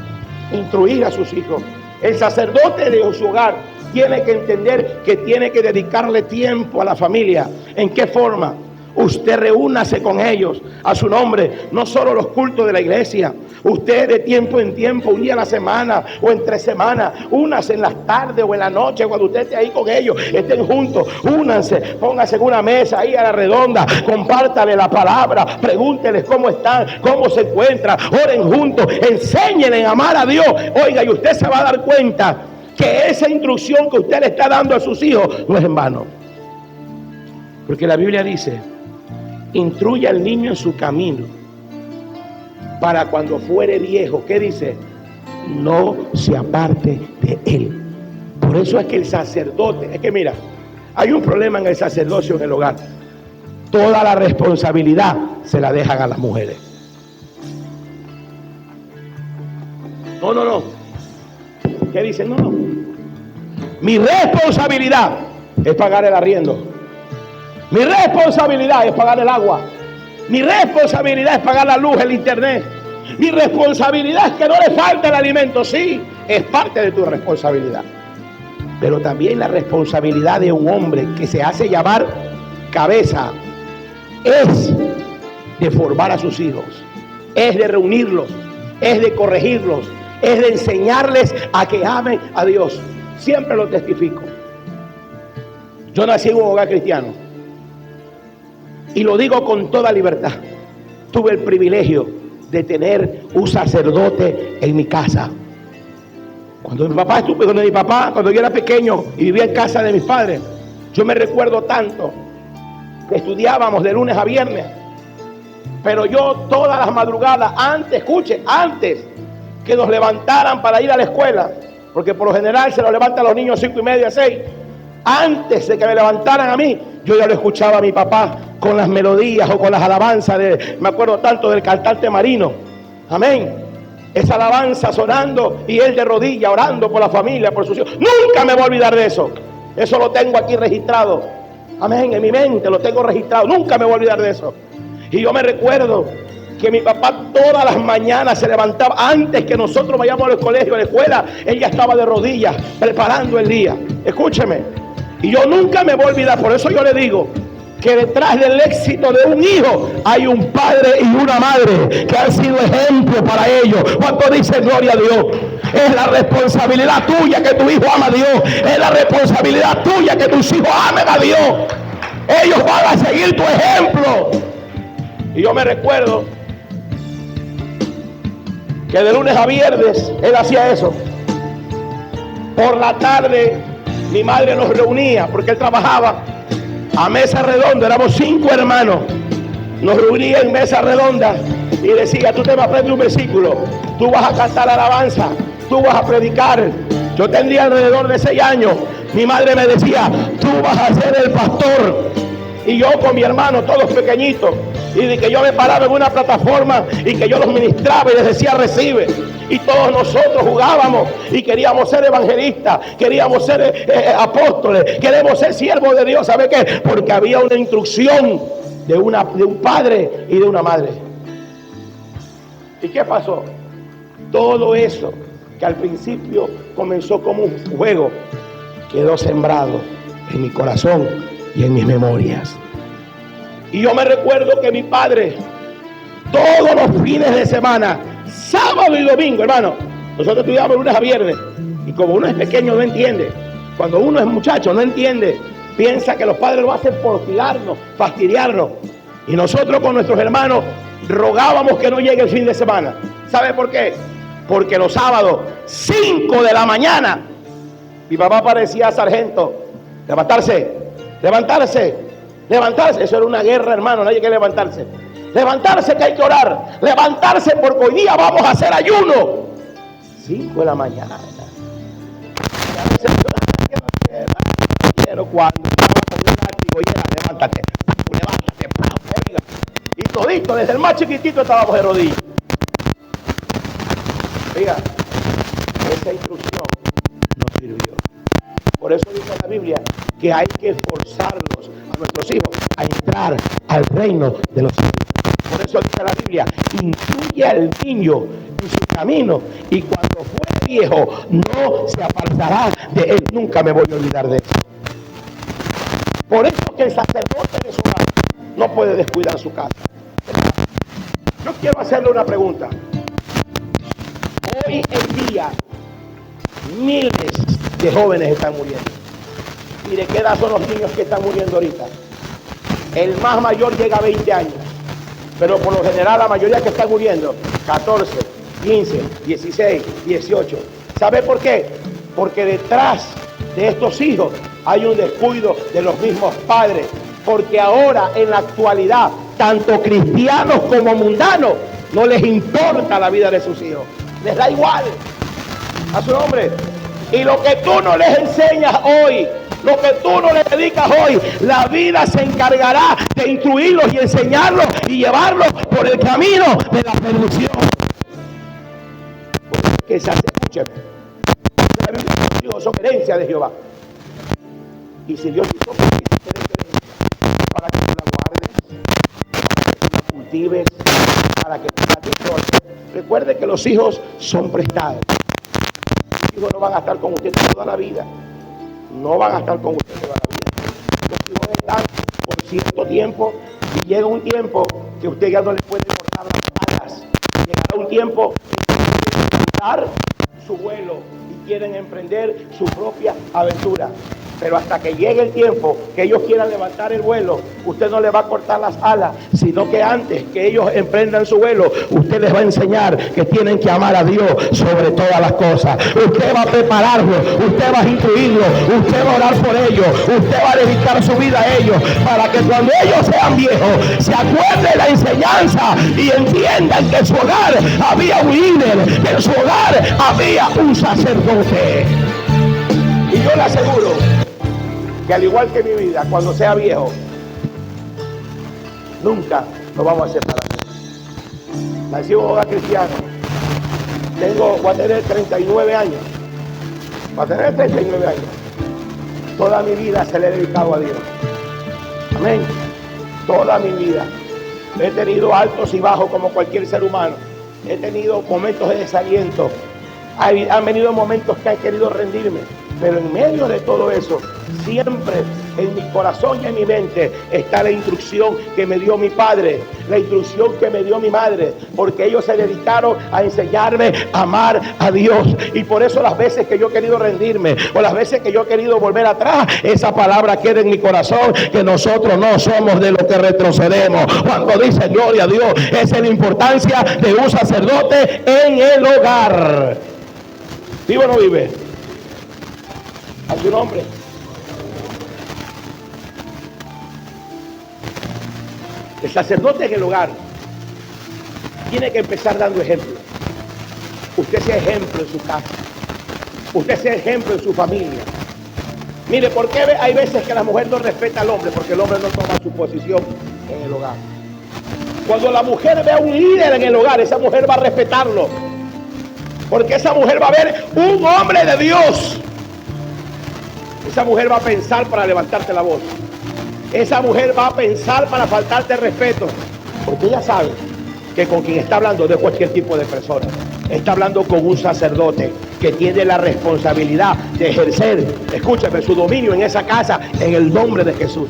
instruir a sus hijos. El sacerdote de su hogar tiene que entender que tiene que dedicarle tiempo a la familia. ¿En qué forma? Usted reúnase con ellos a su nombre, no solo los cultos de la iglesia. Usted de tiempo en tiempo, un día a la semana o entre semanas, únase en las tardes o en la noche cuando usted esté ahí con ellos, estén juntos, únanse, pónganse en una mesa ahí a la redonda, compártale la palabra, pregúnteles cómo están, cómo se encuentran, oren juntos, enséñenles a amar a Dios. Oiga, y usted se va a dar cuenta que esa instrucción que usted le está dando a sus hijos no es en vano. Porque la Biblia dice: instruye al niño en su camino, para cuando fuere viejo, ¿qué dice? no se aparte de él. Por eso es que el sacerdote, es que mira, hay un problema en el sacerdocio en el hogar. Toda la responsabilidad se la dejan a las mujeres. No. ¿Qué dicen? No. Mi responsabilidad es pagar el arriendo. Mi responsabilidad es pagar el agua. Mi responsabilidad es pagar la luz, el internet. Mi responsabilidad es que no le falte el alimento. Sí, es parte de tu responsabilidad. Pero también la responsabilidad de un hombre que se hace llamar cabeza es de formar a sus hijos, es de reunirlos, es de corregirlos, es de enseñarles a que amen a Dios. Siempre lo testifico. Yo nací en un hogar cristiano y lo digo con toda libertad. Tuve el privilegio de tener un sacerdote en mi casa. Cuando yo era pequeño y vivía en casa de mis padres, yo me recuerdo tanto que estudiábamos de lunes a viernes, pero yo todas las madrugadas, antes que nos levantaran para ir a la escuela, porque por lo general se los levantan a los niños 5:30, 6, antes de que me levantaran a mí, yo ya lo escuchaba a mi papá con las melodías o con las alabanzas me acuerdo tanto del cantante Marino, amén, esa alabanza sonando y él de rodillas orando por la familia, por sus hijos. Nunca me voy a olvidar de eso. Eso lo tengo aquí registrado, amén, en mi mente lo tengo registrado. Nunca me voy a olvidar de eso. Y yo me recuerdo que mi papá todas las mañanas se levantaba, antes que nosotros vayamos al colegio, a la escuela, él ya estaba de rodillas preparando el día. Escúcheme, y yo nunca me voy a olvidar. Por eso yo le digo que detrás del éxito de un hijo hay un padre y una madre que han sido ejemplo para ellos. ¿Cuánto dicen gloria a Dios? Es la responsabilidad tuya que tu hijo ama a Dios. Es la responsabilidad tuya que tus hijos amen a Dios. Ellos van a seguir tu ejemplo. Y yo me recuerdo que de lunes a viernes él hacía eso. Por la tarde mi madre nos reunía, porque él trabajaba a mesa redonda, éramos 5 hermanos. Nos reunía en mesa redonda y decía: tú te vas a aprender un versículo, tú vas a cantar alabanza, tú vas a predicar. Yo tendría alrededor de 6 años. Mi madre me decía: tú vas a ser el pastor. Y yo con mi hermano, todos pequeñitos, y de que yo me paraba en una plataforma y que yo los ministraba y les decía: recibe. Y todos nosotros jugábamos y queríamos ser evangelistas, queríamos ser apóstoles, queremos ser siervos de Dios. ¿Sabe qué? Porque había una instrucción de un padre y de una madre. ¿Y qué pasó? Todo eso que al principio comenzó como un juego, quedó sembrado en mi corazón y en mis memorias. Y yo me recuerdo que mi padre, todos los fines de semana, sábado y domingo, hermano, nosotros estudiábamos lunes a viernes. Y como uno es pequeño no entiende, cuando uno es muchacho no entiende, piensa que los padres lo hacen por hostigarnos, fastidiarnos. Y nosotros con nuestros hermanos rogábamos que no llegue el fin de semana. ¿Sabe por qué? Porque los sábados, 5 de la mañana, mi papá parecía sargento. Levantarse. Eso era una guerra, hermano, no hay que levantarse. Levantarse, que hay que orar. Levantarse, porque hoy día vamos a hacer ayuno. 5 de la mañana. Y a veces pero cuando estaba con un látigo y era: levántate, oiga. Y todito, desde el más chiquitito estábamos de rodillas. Oiga, esa instrucción nos sirvió. Por eso dice la Biblia que hay que esforzarlos a nuestros hijos a entrar al reino de los cielos. Por eso dice la Biblia: instruye al niño en su camino, y cuando fuere viejo no se apartará de él. Nunca me voy a olvidar de eso. Por eso que el sacerdote de su hogar no puede descuidar su casa. Yo quiero hacerle una pregunta. Hoy en día miles de jóvenes están muriendo. ¿Y de qué edad son los niños que están muriendo ahorita? El más mayor llega a 20 años. Pero por lo general la mayoría que están muriendo, 14, 15, 16, 18. ¿Sabe por qué? Porque detrás de estos hijos hay un descuido de los mismos padres. Porque ahora, en la actualidad, tanto cristianos como mundanos, no les importa la vida de sus hijos. Les da igual. A su nombre. Y lo que tú no les enseñas hoy, lo que tú no les dedicas hoy, la vida se encargará de instruirlos y enseñarlos y llevarlos por el camino de la perdición. Que se escuche. La Biblia dice que los hijos son herencia de Jehová. Y si Dios hizo para que tú la guardes, para que tú la cultives, para que tú la disfrutes. Recuerde que los hijos son prestados. Los hijos no van a estar con usted toda la vida. No van a estar con usted toda la vida. Los hijos están por cierto tiempo y llega un tiempo que usted ya no les puede cortar las alas. Llegará un tiempo que quieren disfrutar su vuelo y quieren emprender su propia aventura. Pero hasta que llegue el tiempo que ellos quieran levantar el vuelo, usted no les va a cortar las alas, sino que antes que ellos emprendan su vuelo, usted les va a enseñar que tienen que amar a Dios sobre todas las cosas. Usted va a prepararlos, usted va a instruirlos, usted va a orar por ellos, usted va a dedicar su vida a ellos, para que cuando ellos sean viejos, se acuerden de la enseñanza y entiendan que en su hogar había un líder, que en su hogar había un sacerdote. Y yo le aseguro que al igual que mi vida, cuando sea viejo, nunca nos vamos a separar. Nací en un hogar cristiano. Voy a tener 39 años. Voy a tener 39 años. Toda mi vida se le he dedicado a Dios. Amén. Toda mi vida. He tenido altos y bajos como cualquier ser humano. He tenido momentos de desaliento. Han venido momentos que he querido rendirme. Pero en medio de todo eso, siempre en mi corazón y en mi mente está la instrucción que me dio mi padre, la instrucción que me dio mi madre, porque ellos se dedicaron a enseñarme a amar a Dios. Y por eso las veces que yo he querido rendirme o las veces que yo he querido volver atrás, esa palabra queda en mi corazón, que nosotros no somos de los que retrocedemos. Cuando dice gloria a Dios, esa es la importancia de un sacerdote en el hogar. ¿Vive o no vive? A su nombre. El sacerdote en el hogar tiene que empezar dando ejemplo. Usted sea ejemplo en su casa. Usted sea ejemplo en su familia. Mire, ¿por qué hay veces que la mujer no respeta al hombre? Porque el hombre no toma su posición en el hogar. Cuando la mujer ve a un líder en el hogar, esa mujer va a respetarlo. Porque esa mujer va a ver un hombre de Dios. Esa mujer va a pensar para levantarte la voz. Esa mujer va a pensar para faltarte respeto. Porque ella sabe que con quien está hablando no es cualquier tipo de persona. Está hablando con un sacerdote que tiene la responsabilidad de ejercer, escúchame, su dominio en esa casa en el nombre de Jesús.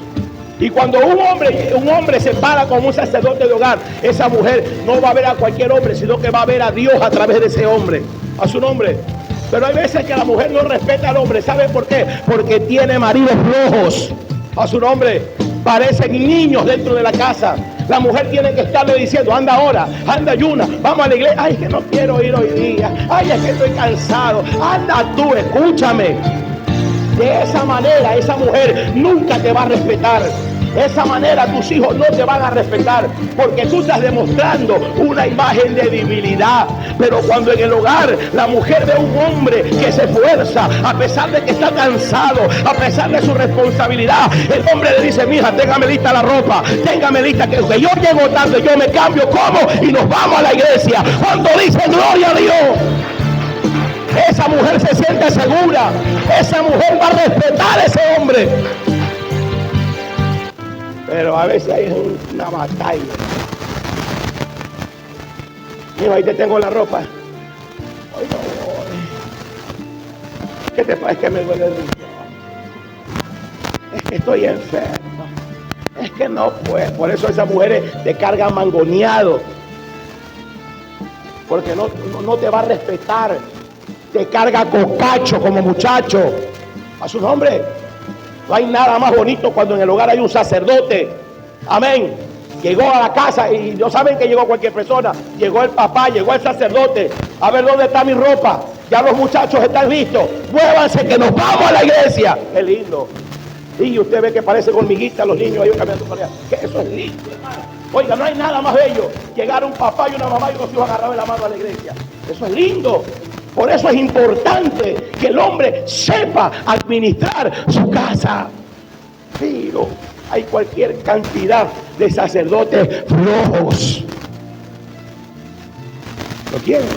Y cuando un hombre se para como un sacerdote de hogar, esa mujer no va a ver a cualquier hombre, sino que va a ver a Dios a través de ese hombre. A su nombre. Pero hay veces que la mujer no respeta al hombre. ¿Sabe por qué? Porque tiene maridos flojos. A su nombre. Parecen niños dentro de la casa. La mujer tiene que estarle diciendo: anda ahora, anda ayuna, vamos a la iglesia. Ay, que no quiero ir hoy día. Ay, es que estoy cansado. Anda tú, escúchame. De esa manera esa mujer nunca te va a respetar. De esa manera tus hijos no te van a respetar, porque tú estás demostrando una imagen de debilidad. Pero cuando en el hogar la mujer ve a un hombre que se esfuerza, a pesar de que está cansado, a pesar de su responsabilidad, el hombre le dice: mija, téngame lista la ropa, téngame lista que yo llego tarde, yo me cambio, como y nos vamos a la iglesia. Cuando dicen gloria a Dios, esa mujer se siente segura. Esa mujer va a respetar a ese hombre. Pero a veces hay una batalla. Hijo, ahí te tengo la ropa. Hoy no voy. ¿Qué te pasa? Es que me duele el riñón. Es que estoy enfermo. Es que no puedo. Por eso esas mujeres te cargan mangoneado. Porque no te va a respetar. Te carga cocacho como muchacho. A su nombre. No hay nada más bonito cuando en el hogar hay un sacerdote. Amén. Llegó a la casa y no saben que llegó cualquier persona. Llegó el papá, llegó el sacerdote. A ver dónde está mi ropa. Ya los muchachos están listos. Muévanse que nos vamos a la iglesia. Qué lindo. Y usted ve que parece hormiguitas los niños ahí caminando por allá. Que eso es lindo, hermano. Oiga, no hay nada más bello. Llegar un papá y una mamá y unos hijos agarrados de la mano a la iglesia. Eso es lindo. Por eso es importante que el hombre sepa administrar su casa. Pero hay cualquier cantidad de sacerdotes flojos. ¿Lo quieren?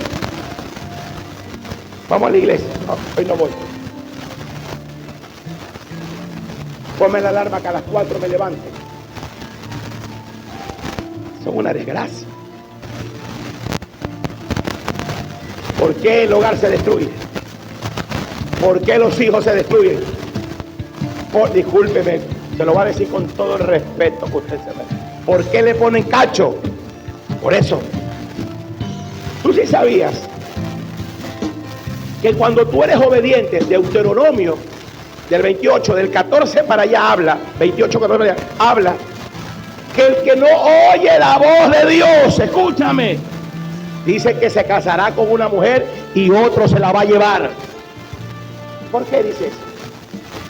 Vamos a la iglesia. No, hoy no voy. Ponme la alarma que a las 4 me levante. Son una desgracia. ¿Por qué el hogar se destruye? ¿Por qué los hijos se destruyen? Discúlpeme, se lo voy a decir con todo el respeto que usted se merece. ¿Por qué le ponen cacho? Por eso. Tú sí sabías que cuando tú eres obediente, Deuteronomio del 28, del 14 para allá habla, 28, 14 para allá, habla que el que no oye la voz de Dios, escúchame, dice que se casará con una mujer y otro se la va a llevar. ¿Por qué dice eso?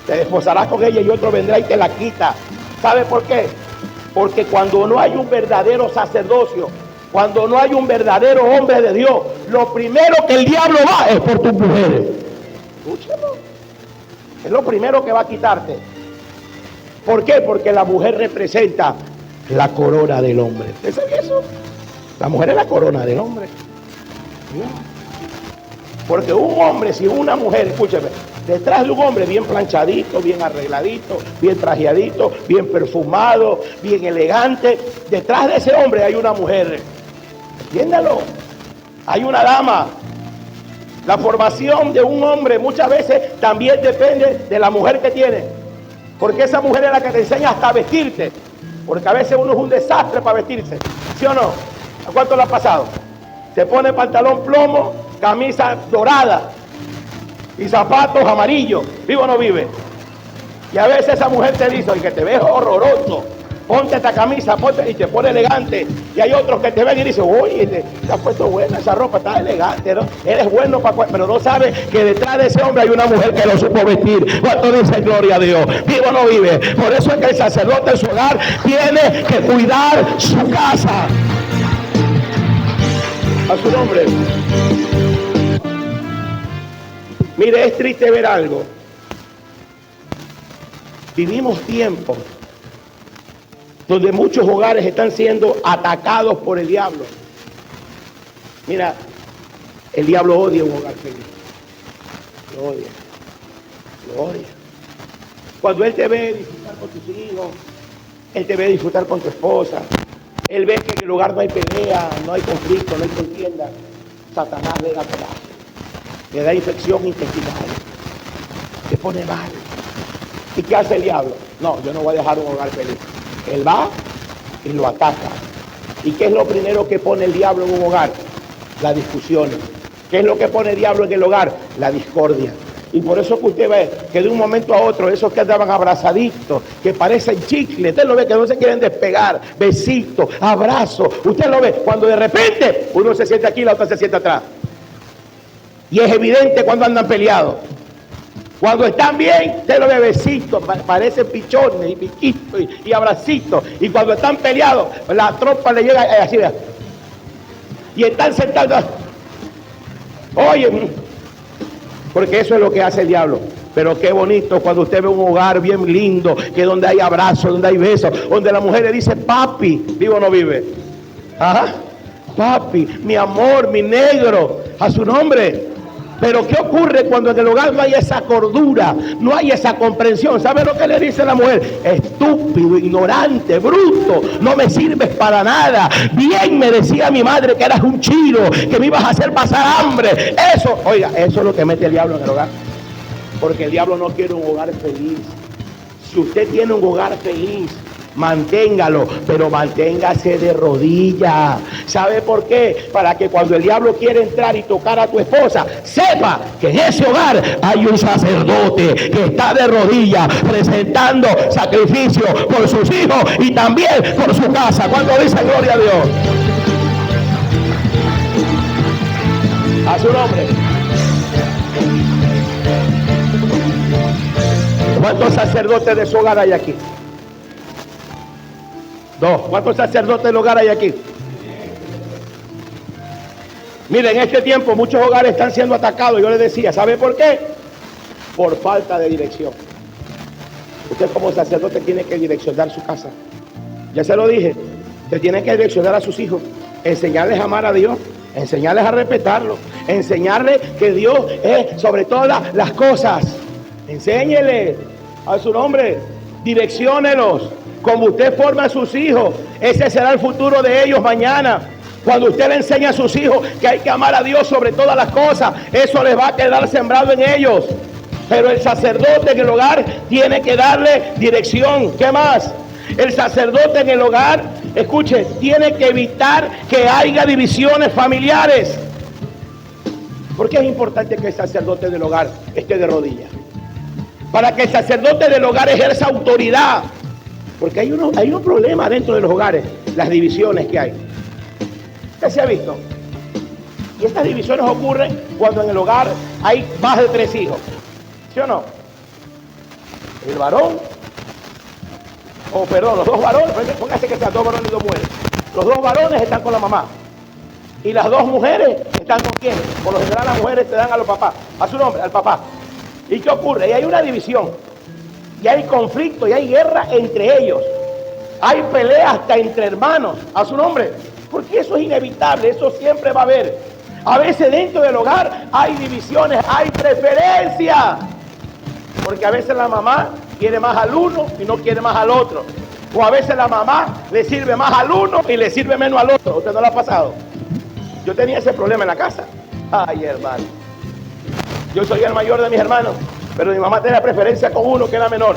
Te desposarás con ella y otro vendrá y te la quita. ¿Sabe por qué? Porque cuando no hay un verdadero sacerdocio, cuando no hay un verdadero hombre de Dios, lo primero que el diablo va es por tus mujeres. Escúchalo. Es lo primero que va a quitarte. ¿Por qué? Porque la mujer representa la corona del hombre. ¿Usted sabe eso? La mujer es la corona del hombre. Porque un hombre, si una mujer, escúcheme, detrás de un hombre bien planchadito, bien arregladito, bien trajeadito, bien perfumado, bien elegante, detrás de ese hombre hay una mujer. Entiéndalo. Hay una dama. La formación de un hombre muchas veces también depende de la mujer que tiene. Porque esa mujer es la que te enseña hasta a vestirte. Porque a veces uno es un desastre para vestirse. ¿Sí o no? ¿A cuánto le ha pasado? Se pone pantalón plomo, camisa dorada y zapatos amarillos. ¿Vive o no vive? Y a veces esa mujer te dice, oye, que te ves horroroso, ponte esta camisa, ponte, y te pone elegante. Y hay otros que te ven y dicen, oye, te has puesto buena esa ropa, está elegante, ¿no? Eres bueno para... Pero no sabes que detrás de ese hombre hay una mujer que lo supo vestir. ¿Cuánto dice gloria a Dios? ¿Vive o no vive? Por eso es que el sacerdote en su hogar tiene que cuidar su casa. A su nombre. Mire, es triste ver algo. Vivimos tiempos donde muchos hogares están siendo atacados por el diablo. Mira, el diablo odia un hogar feliz. Lo odia. Lo odia. Cuando él te ve disfrutar con tus hijos, él te ve disfrutar con tu esposa, él ve que en el hogar no hay pelea, no hay conflicto, no hay contienda, Satanás le da coraje, le da infección intestinal, te pone mal. ¿Y qué hace el diablo? No, yo no voy a dejar un hogar feliz. Él va y lo ataca. ¿Y qué es lo primero que pone el diablo en un hogar? Las discusiones. ¿Qué es lo que pone el diablo en el hogar? La discordia. Y por eso que usted ve que de un momento a otro, esos que andaban abrazaditos, que parecen chicles, usted lo ve que no se quieren despegar, besitos, abrazos, usted lo ve, cuando de repente uno se siente aquí y la otra se siente atrás. Y es evidente cuando andan peleados. Cuando están bien, usted lo ve besitos, parecen pichones y piquitos y abracitos. Y cuando están peleados, la trompa le llega así, ¿verdad? Y están sentados. Oye, porque eso es lo que hace el diablo. Pero qué bonito cuando usted ve un hogar bien lindo, que donde hay abrazos, donde hay besos, donde la mujer le dice papi, ¿vive o no vive? Ajá, papi, mi amor, mi negro, a su nombre. Pero ¿qué ocurre cuando en el hogar no hay esa cordura, no hay esa comprensión? ¿Sabe lo que le dice la mujer? Estúpido, ignorante, bruto, no me sirves para nada. Bien me decía mi madre que eras un chino, que me ibas a hacer pasar hambre. Eso, oiga, eso es lo que mete el diablo en el hogar. Porque el diablo no quiere un hogar feliz. Si usted tiene un hogar feliz, manténgalo, pero manténgase de rodillas. ¿Sabe por qué? Para que cuando el diablo quiere entrar y tocar a tu esposa, sepa que en ese hogar hay un sacerdote que está de rodillas presentando sacrificio por sus hijos y también por su casa. ¿Cuándo dice gloria a Dios? A su nombre. ¿Cuántos sacerdotes de su hogar hay aquí? 2. ¿Cuántos sacerdotes del hogar hay aquí? Miren, en este tiempo muchos hogares están siendo atacados. Yo les decía, ¿sabe por qué? Por falta de dirección. Usted como sacerdote tiene que direccionar su casa. Ya se lo dije. Usted tiene que direccionar a sus hijos, enseñarles a amar a Dios, enseñarles a respetarlo, enseñarles que Dios es sobre todas las cosas. Enséñele a su nombre, direcciónelos. Como usted forma a sus hijos, ese será el futuro de ellos mañana. Cuando usted le enseña a sus hijos que hay que amar a Dios sobre todas las cosas, eso les va a quedar sembrado en ellos. Pero el sacerdote en el hogar tiene que darle dirección. ¿Qué más? El sacerdote en el hogar, escuche, tiene que evitar que haya divisiones familiares. ¿Por qué es importante que el sacerdote del hogar esté de rodillas? Para que el sacerdote del hogar ejerza autoridad. Porque hay un problema dentro de los hogares, las divisiones que hay. ¿Qué se ha visto? Y estas divisiones ocurren cuando en el hogar hay más de 3 hijos. ¿Sí o no? El varón, los 2 varones, póngase que sean 2 varones y 2 mujeres. Los 2 varones están con la mamá. Y las 2 mujeres están con quién. Por lo general las mujeres te dan a los papás, a su nombre, al papá. ¿Y qué ocurre? Y hay una división. Y hay conflicto, y hay guerra entre ellos. Hay peleas hasta entre hermanos, a su nombre. Porque eso es inevitable, eso siempre va a haber. A veces dentro del hogar hay divisiones, hay preferencia. Porque a veces la mamá quiere más al uno y no quiere más al otro. O a veces la mamá le sirve más al uno y le sirve menos al otro. ¿Usted no lo ha pasado? Yo tenía ese problema en la casa. Ay, hermano. Yo soy el mayor de mis hermanos, pero mi mamá tenía preferencia con uno que era menor.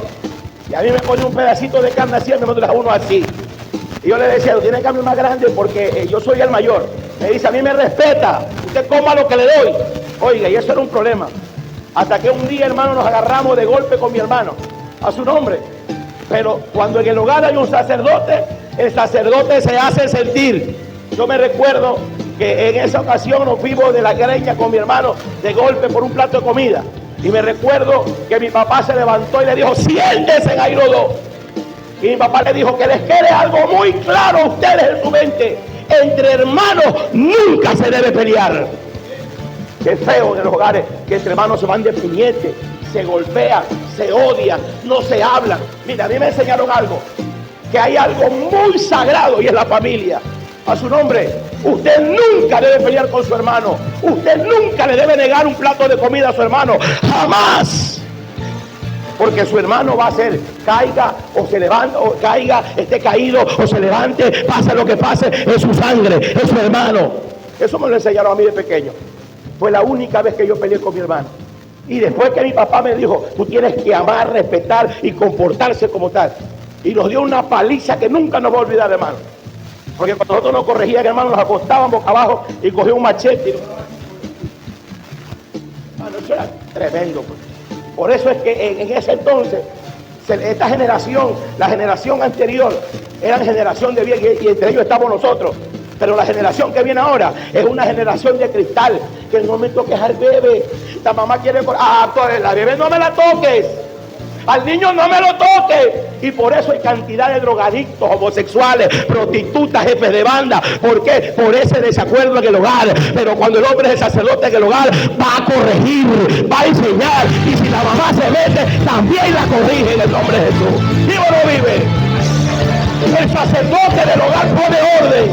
Y a mí me ponía un pedacito de carne así, me mandaba uno así. Y yo le decía, lo tiene que cambiar más grande porque yo soy el mayor. Me dice, a mí me respeta, usted coma lo que le doy. Oiga, y eso era un problema. Hasta que un día, hermano, nos agarramos de golpe con mi hermano, a su nombre. Pero cuando en el hogar hay un sacerdote, el sacerdote se hace sentir. Yo me recuerdo que en esa ocasión nos fuimos de la greña con mi hermano de golpe por un plato de comida. Y me recuerdo que mi papá se levantó y le dijo, siéntense ahí los dos. Y mi papá le dijo que les quede algo muy claro a ustedes en su mente. Entre hermanos nunca se debe pelear. Qué feo en los hogares que entre hermanos se van de puñete, se golpean, se odian, no se hablan. Mira, a mí me enseñaron algo, que hay algo muy sagrado y es la familia. A su nombre, usted nunca debe pelear con su hermano. Usted nunca le debe negar un plato de comida a su hermano. Jamás. Porque su hermano va a ser, caiga o se levante, o caiga, esté caído o se levante, pase lo que pase, es su sangre, es su hermano. Eso me lo enseñaron a mí de pequeño. Fue la única vez que yo peleé con mi hermano. Y después que mi papá me dijo, tú tienes que amar, respetar y comportarse como tal. Y nos dio una paliza que nunca nos va a olvidar, hermano. Porque cuando nosotros nos corregían, hermano, nos acostaban boca abajo y cogía un machete. Hermano, eso era tremendo. Pues. Por eso es que en ese entonces, esta generación, la generación anterior, eran generación de bien y entre ellos estamos nosotros. Pero la generación que viene ahora es una generación de cristal, que en el momento que es al bebé, la mamá quiere, la bebé no me la toques, al niño no me lo toques. Y por eso hay cantidad de drogadictos, homosexuales, prostitutas, jefes de banda. ¿Por qué? Por ese desacuerdo en el hogar. Pero cuando el hombre es el sacerdote en el hogar, va a corregir, va a enseñar. Y si la mamá se mete, también la corrige en el nombre de Jesús. ¿Vive o no vive? El sacerdote del hogar pone orden.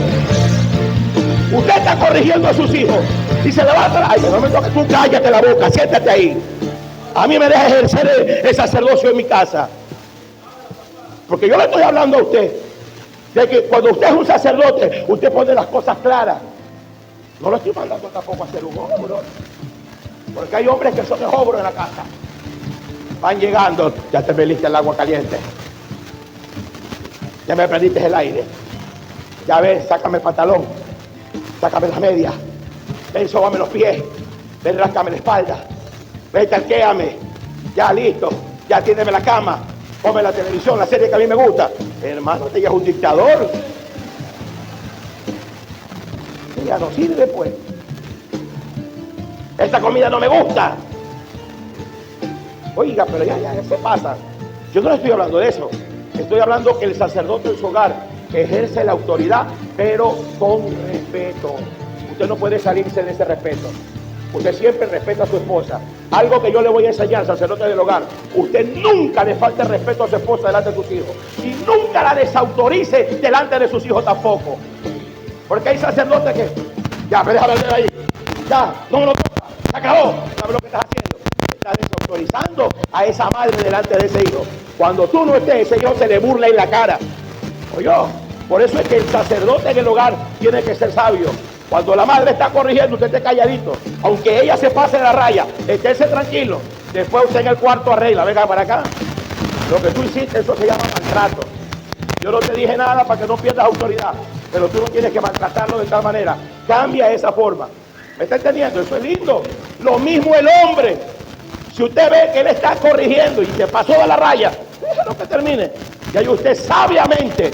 Usted está corrigiendo a sus hijos y se levanta. Ay, no me toques, tú cállate la boca, siéntate ahí. A mí me deja ejercer el sacerdocio en mi casa. Porque yo le estoy hablando a usted de que cuando usted es un sacerdote, usted pone las cosas claras. No lo estoy mandando tampoco a hacer un obro. Porque hay hombres que son obros en la casa. Van llegando, ya te prendiste el agua caliente. Ya me prendiste el aire. Ya ves, sácame el pantalón. Sácame las medias. Ven, sóbame los pies. Ven, ráscame la espalda. Ven, tanquéame. Ya, listo. Ya tiéndeme la cama. Ponme la televisión, la serie que a mí me gusta. Hermano, ella es un dictador. Ella no sirve, pues. Esta comida no me gusta. Oiga, pero ya se pasa. Yo no le estoy hablando de eso. Estoy hablando que el sacerdote en su hogar ejerce la autoridad, pero con respeto. usted no puede salirse de ese respeto. Usted siempre respeta a su esposa. Algo que yo le voy a enseñar, sacerdote del hogar: usted nunca le falte respeto a su esposa delante de sus hijos, y nunca la desautorice delante de sus hijos tampoco. Porque hay sacerdotes que, ya, me deja ver ahí, ya, no me lo toca, se acabó. ¿Sabes lo que estás haciendo? Estás desautorizando a esa madre delante de ese hijo. Cuando tú no estés, ese hijo se le burla en la cara. Oye, por eso es que el sacerdote en el hogar tiene que ser sabio. Cuando la madre está corrigiendo, usted esté calladito. Aunque ella se pase de la raya, estése tranquilo. Después usted en el cuarto arregla. Venga para acá. Lo que tú hiciste, eso se llama maltrato. Yo no te dije nada para que no pierdas autoridad, pero tú no tienes que maltratarlo de tal manera. Cambia esa forma. ¿Me está entendiendo? Eso es lindo. Lo mismo el hombre. Si usted ve que él está corrigiendo y se pasó de la raya, déjalo que termine. Y ahí usted sabiamente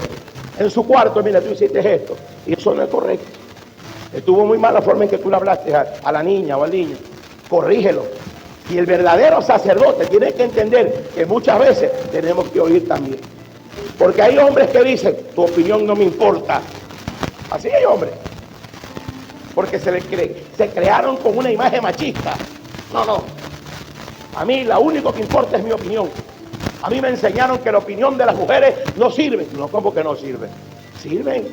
en su cuarto: mira, tú hiciste esto y eso no es correcto. Estuvo muy mal la forma en que tú le hablaste a la niña o al niño. Corrígelo. Y el verdadero sacerdote tiene que entender que muchas veces tenemos que oír también. Porque hay hombres que dicen: tu opinión no me importa. Así hay hombres. Porque se crearon con una imagen machista. No. A mí lo único que importa es mi opinión. A mí me enseñaron que la opinión de las mujeres no sirve. No, ¿cómo que no sirve? Sirven.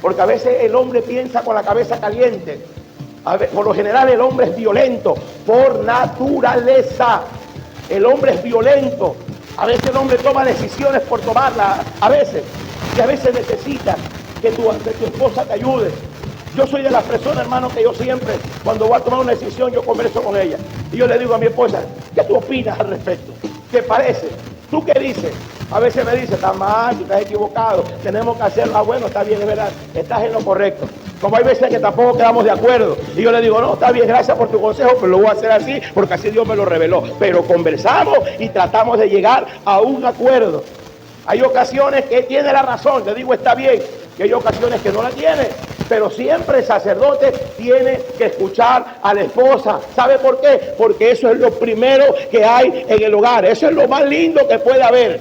Porque a veces el hombre piensa con la cabeza caliente. Por lo general el hombre es violento por naturaleza. El hombre es violento. A veces el hombre toma decisiones por tomarlas. A veces. Y a veces necesita que tu esposa te ayude. Yo soy de las personas, hermano, que yo siempre, cuando voy a tomar una decisión, yo converso con ella. Y yo le digo a mi esposa: ¿qué tú opinas al respecto? ¿Qué parece? ¿Tú qué dices? A veces me dice: está mal, tú estás equivocado, tenemos que hacerlo. Ah, bueno, está bien, es verdad, estás en lo correcto. Como hay veces que tampoco quedamos de acuerdo, y yo le digo: no, está bien, gracias por tu consejo, pero lo voy a hacer así, porque así Dios me lo reveló. Pero conversamos y tratamos de llegar a un acuerdo. Hay ocasiones que tiene la razón, le digo está bien, y hay ocasiones que no la tiene. Pero siempre el sacerdote tiene que escuchar a la esposa. ¿Sabe por qué? Porque eso es lo primero que hay en el hogar. Eso es lo más lindo que puede haber.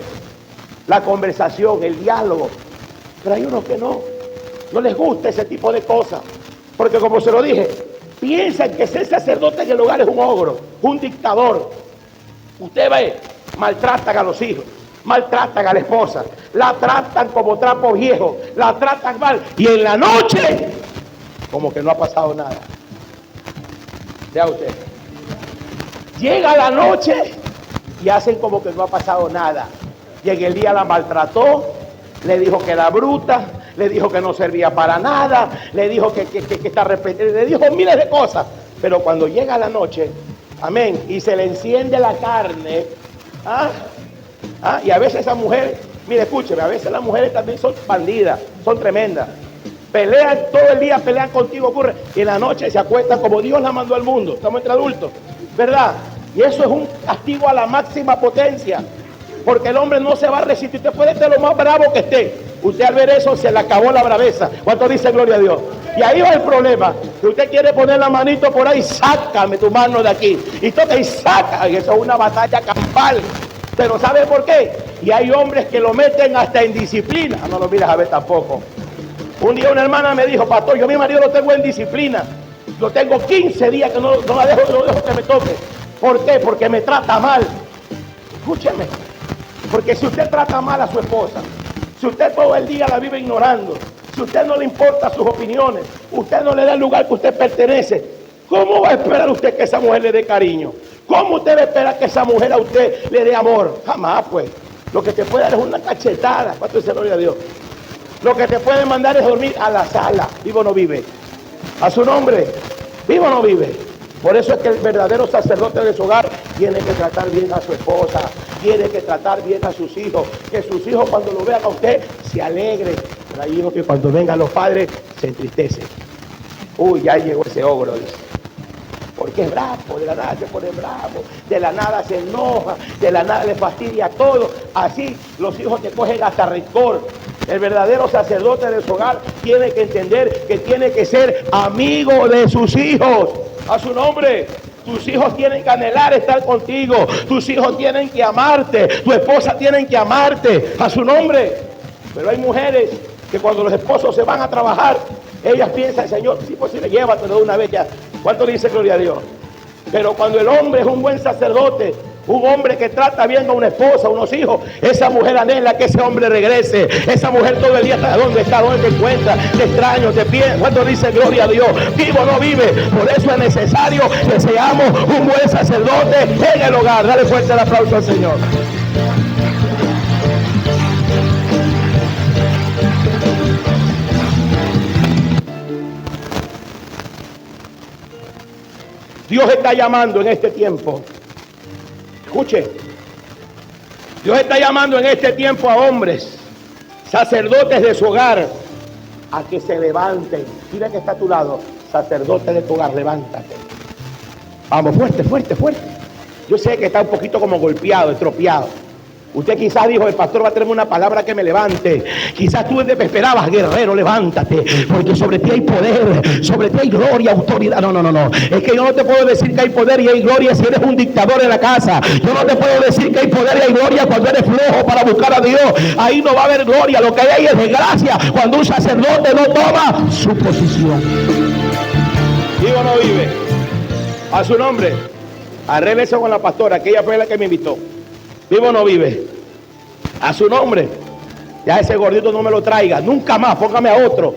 La conversación, el diálogo. Pero hay unos que no les gusta ese tipo de cosas. Porque como se lo dije, piensan que ser sacerdote en el hogar es un ogro, un dictador. Usted ve, maltratan a los hijos, maltratan a la esposa, la tratan como trapo viejo, la tratan mal, y en la noche como que no ha pasado nada. Vea usted, llega la noche y hacen como que no ha pasado nada, y en el día la maltrató, le dijo que era bruta, le dijo que no servía para nada, le dijo que está arrepentida, le dijo miles de cosas. Pero cuando llega la noche, amén, y se le enciende la carne, y a veces esa mujer, mire, escúcheme, a veces las mujeres también son bandidas, son tremendas. Pelean todo el día, pelean contigo, ocurre, y en la noche se acuestan como Dios la mandó al mundo. Estamos entre adultos, ¿verdad? Y eso es un castigo a la máxima potencia, porque el hombre no se va a resistir. Usted puede ser lo más bravo que esté, usted al ver eso se le acabó la braveza. ¿Cuánto dice gloria a Dios? Y ahí va el problema, que usted quiere poner la manito por ahí: sácame tu mano de aquí, y toca y saca, y eso es una batalla campal. Pero ¿sabe por qué? Y hay hombres que lo meten hasta en disciplina. No lo miras a ver tampoco. Un día una hermana me dijo: pastor, yo a mi marido lo tengo en disciplina, lo tengo 15 días que no la dejo que me toque. ¿Por qué? Porque me trata mal. Escúcheme, porque si usted trata mal a su esposa, si usted todo el día la vive ignorando, si usted no le importa sus opiniones, usted no le da el lugar que usted pertenece, ¿cómo va a esperar usted que esa mujer le dé cariño? ¿Cómo usted va a esperar que esa mujer a usted le dé amor? Jamás, pues. Lo que te puede dar es una cachetada. ¿Cuánto dice gloria a Dios? Lo que te puede mandar es dormir a la sala. ¿Vivo o no vive? A su nombre. ¿Vivo o no vive? Por eso es que el verdadero sacerdote de su hogar tiene que tratar bien a su esposa, tiene que tratar bien a sus hijos, que sus hijos cuando lo vean a usted se alegren. Pero hay hijos que cuando vengan los padres se entristecen. Uy, ya llegó ese ogro, dice. Porque es bravo, de la nada se pone bravo, de la nada se enoja, de la nada le fastidia todo. Así los hijos te cogen hasta rencor. El verdadero sacerdote de su hogar tiene que entender que tiene que ser amigo de sus hijos. A su nombre. Tus hijos tienen que anhelar estar contigo. Tus hijos tienen que amarte. Tu esposa tiene que amarte. A su nombre. Pero hay mujeres que cuando los esposos se van a trabajar, Ellas piensan, Señor, si posible, llévatelo de una vez ya. ¿Cuánto dice gloria a Dios? Pero cuando el hombre es un buen sacerdote, un hombre que trata bien a una esposa, a unos hijos, esa mujer anhela que ese hombre regrese. Esa mujer todo el día está, ¿dónde está? ¿Dónde te encuentras? Te extraño, te pienso. ¿Cuánto dice gloria a Dios? Vivo o no vive. Por eso es necesario que seamos un buen sacerdote en el hogar. Dale fuerte el aplauso al Señor. Dios está llamando en este tiempo. Escuche. Dios está llamando en este tiempo a hombres, sacerdotes de su hogar, a que se levanten. Mira que está a tu lado. Sacerdote de tu hogar, levántate. Vamos, fuerte, fuerte, fuerte. Yo sé que está un poquito como golpeado, estropeado. Usted quizás dijo, el pastor va a tenerme una palabra que me levante. Quizás tú esperabas, guerrero, levántate, porque sobre ti hay poder, sobre ti hay gloria, autoridad. No. Es que yo no te puedo decir que hay poder y hay gloria si eres un dictador en la casa. Yo no te puedo decir que hay poder y hay gloria cuando eres flojo para buscar a Dios. Ahí no va a haber gloria. Lo que hay es desgracia cuando un sacerdote no toma su posición. ¿Vive o no vive? A su nombre. Arréglese con la pastora, que ella fue la que me invitó. ¿Vive o no vive? A su nombre. Ya ese gordito no me lo traiga. Nunca más, póngame a otro.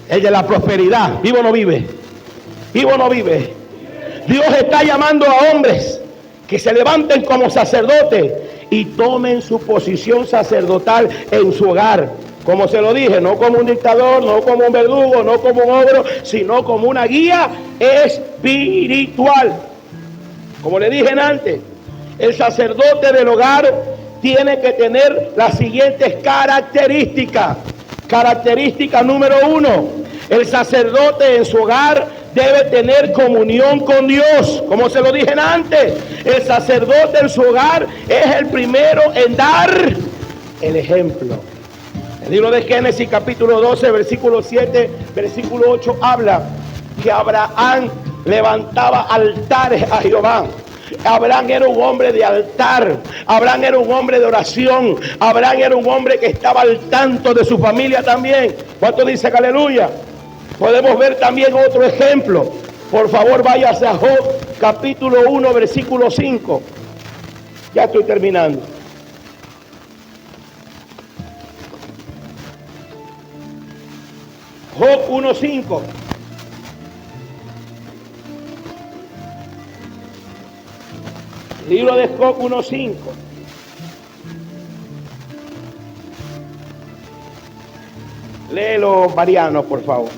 El de la prosperidad. ¿Vive o no vive? ¿Vive o no vive? Dios está llamando a hombres que se levanten como sacerdotes y tomen su posición sacerdotal en su hogar. Como se lo dije, no como un dictador, no como un verdugo, no como un ogro, sino como una guía espiritual. Como le dije antes, el sacerdote del hogar tiene que tener las siguientes características. Característica número 1, el sacerdote en su hogar debe tener comunión con Dios. Como se lo dije antes, el sacerdote en su hogar es el primero en dar el ejemplo. El libro de Génesis capítulo 12, versículo 7, versículo 8 habla que Abraham levantaba altares a Jehová. Abraham era un hombre de altar. Abraham era un hombre de oración. Abraham era un hombre que estaba al tanto de su familia también. ¿Cuánto dice que aleluya? Podemos ver también otro ejemplo. Por favor, váyase a Job capítulo 1, versículo 5. Ya estoy terminando. Job 1:5. Libro de Job 1:5. Léelo, Mariano, por favor.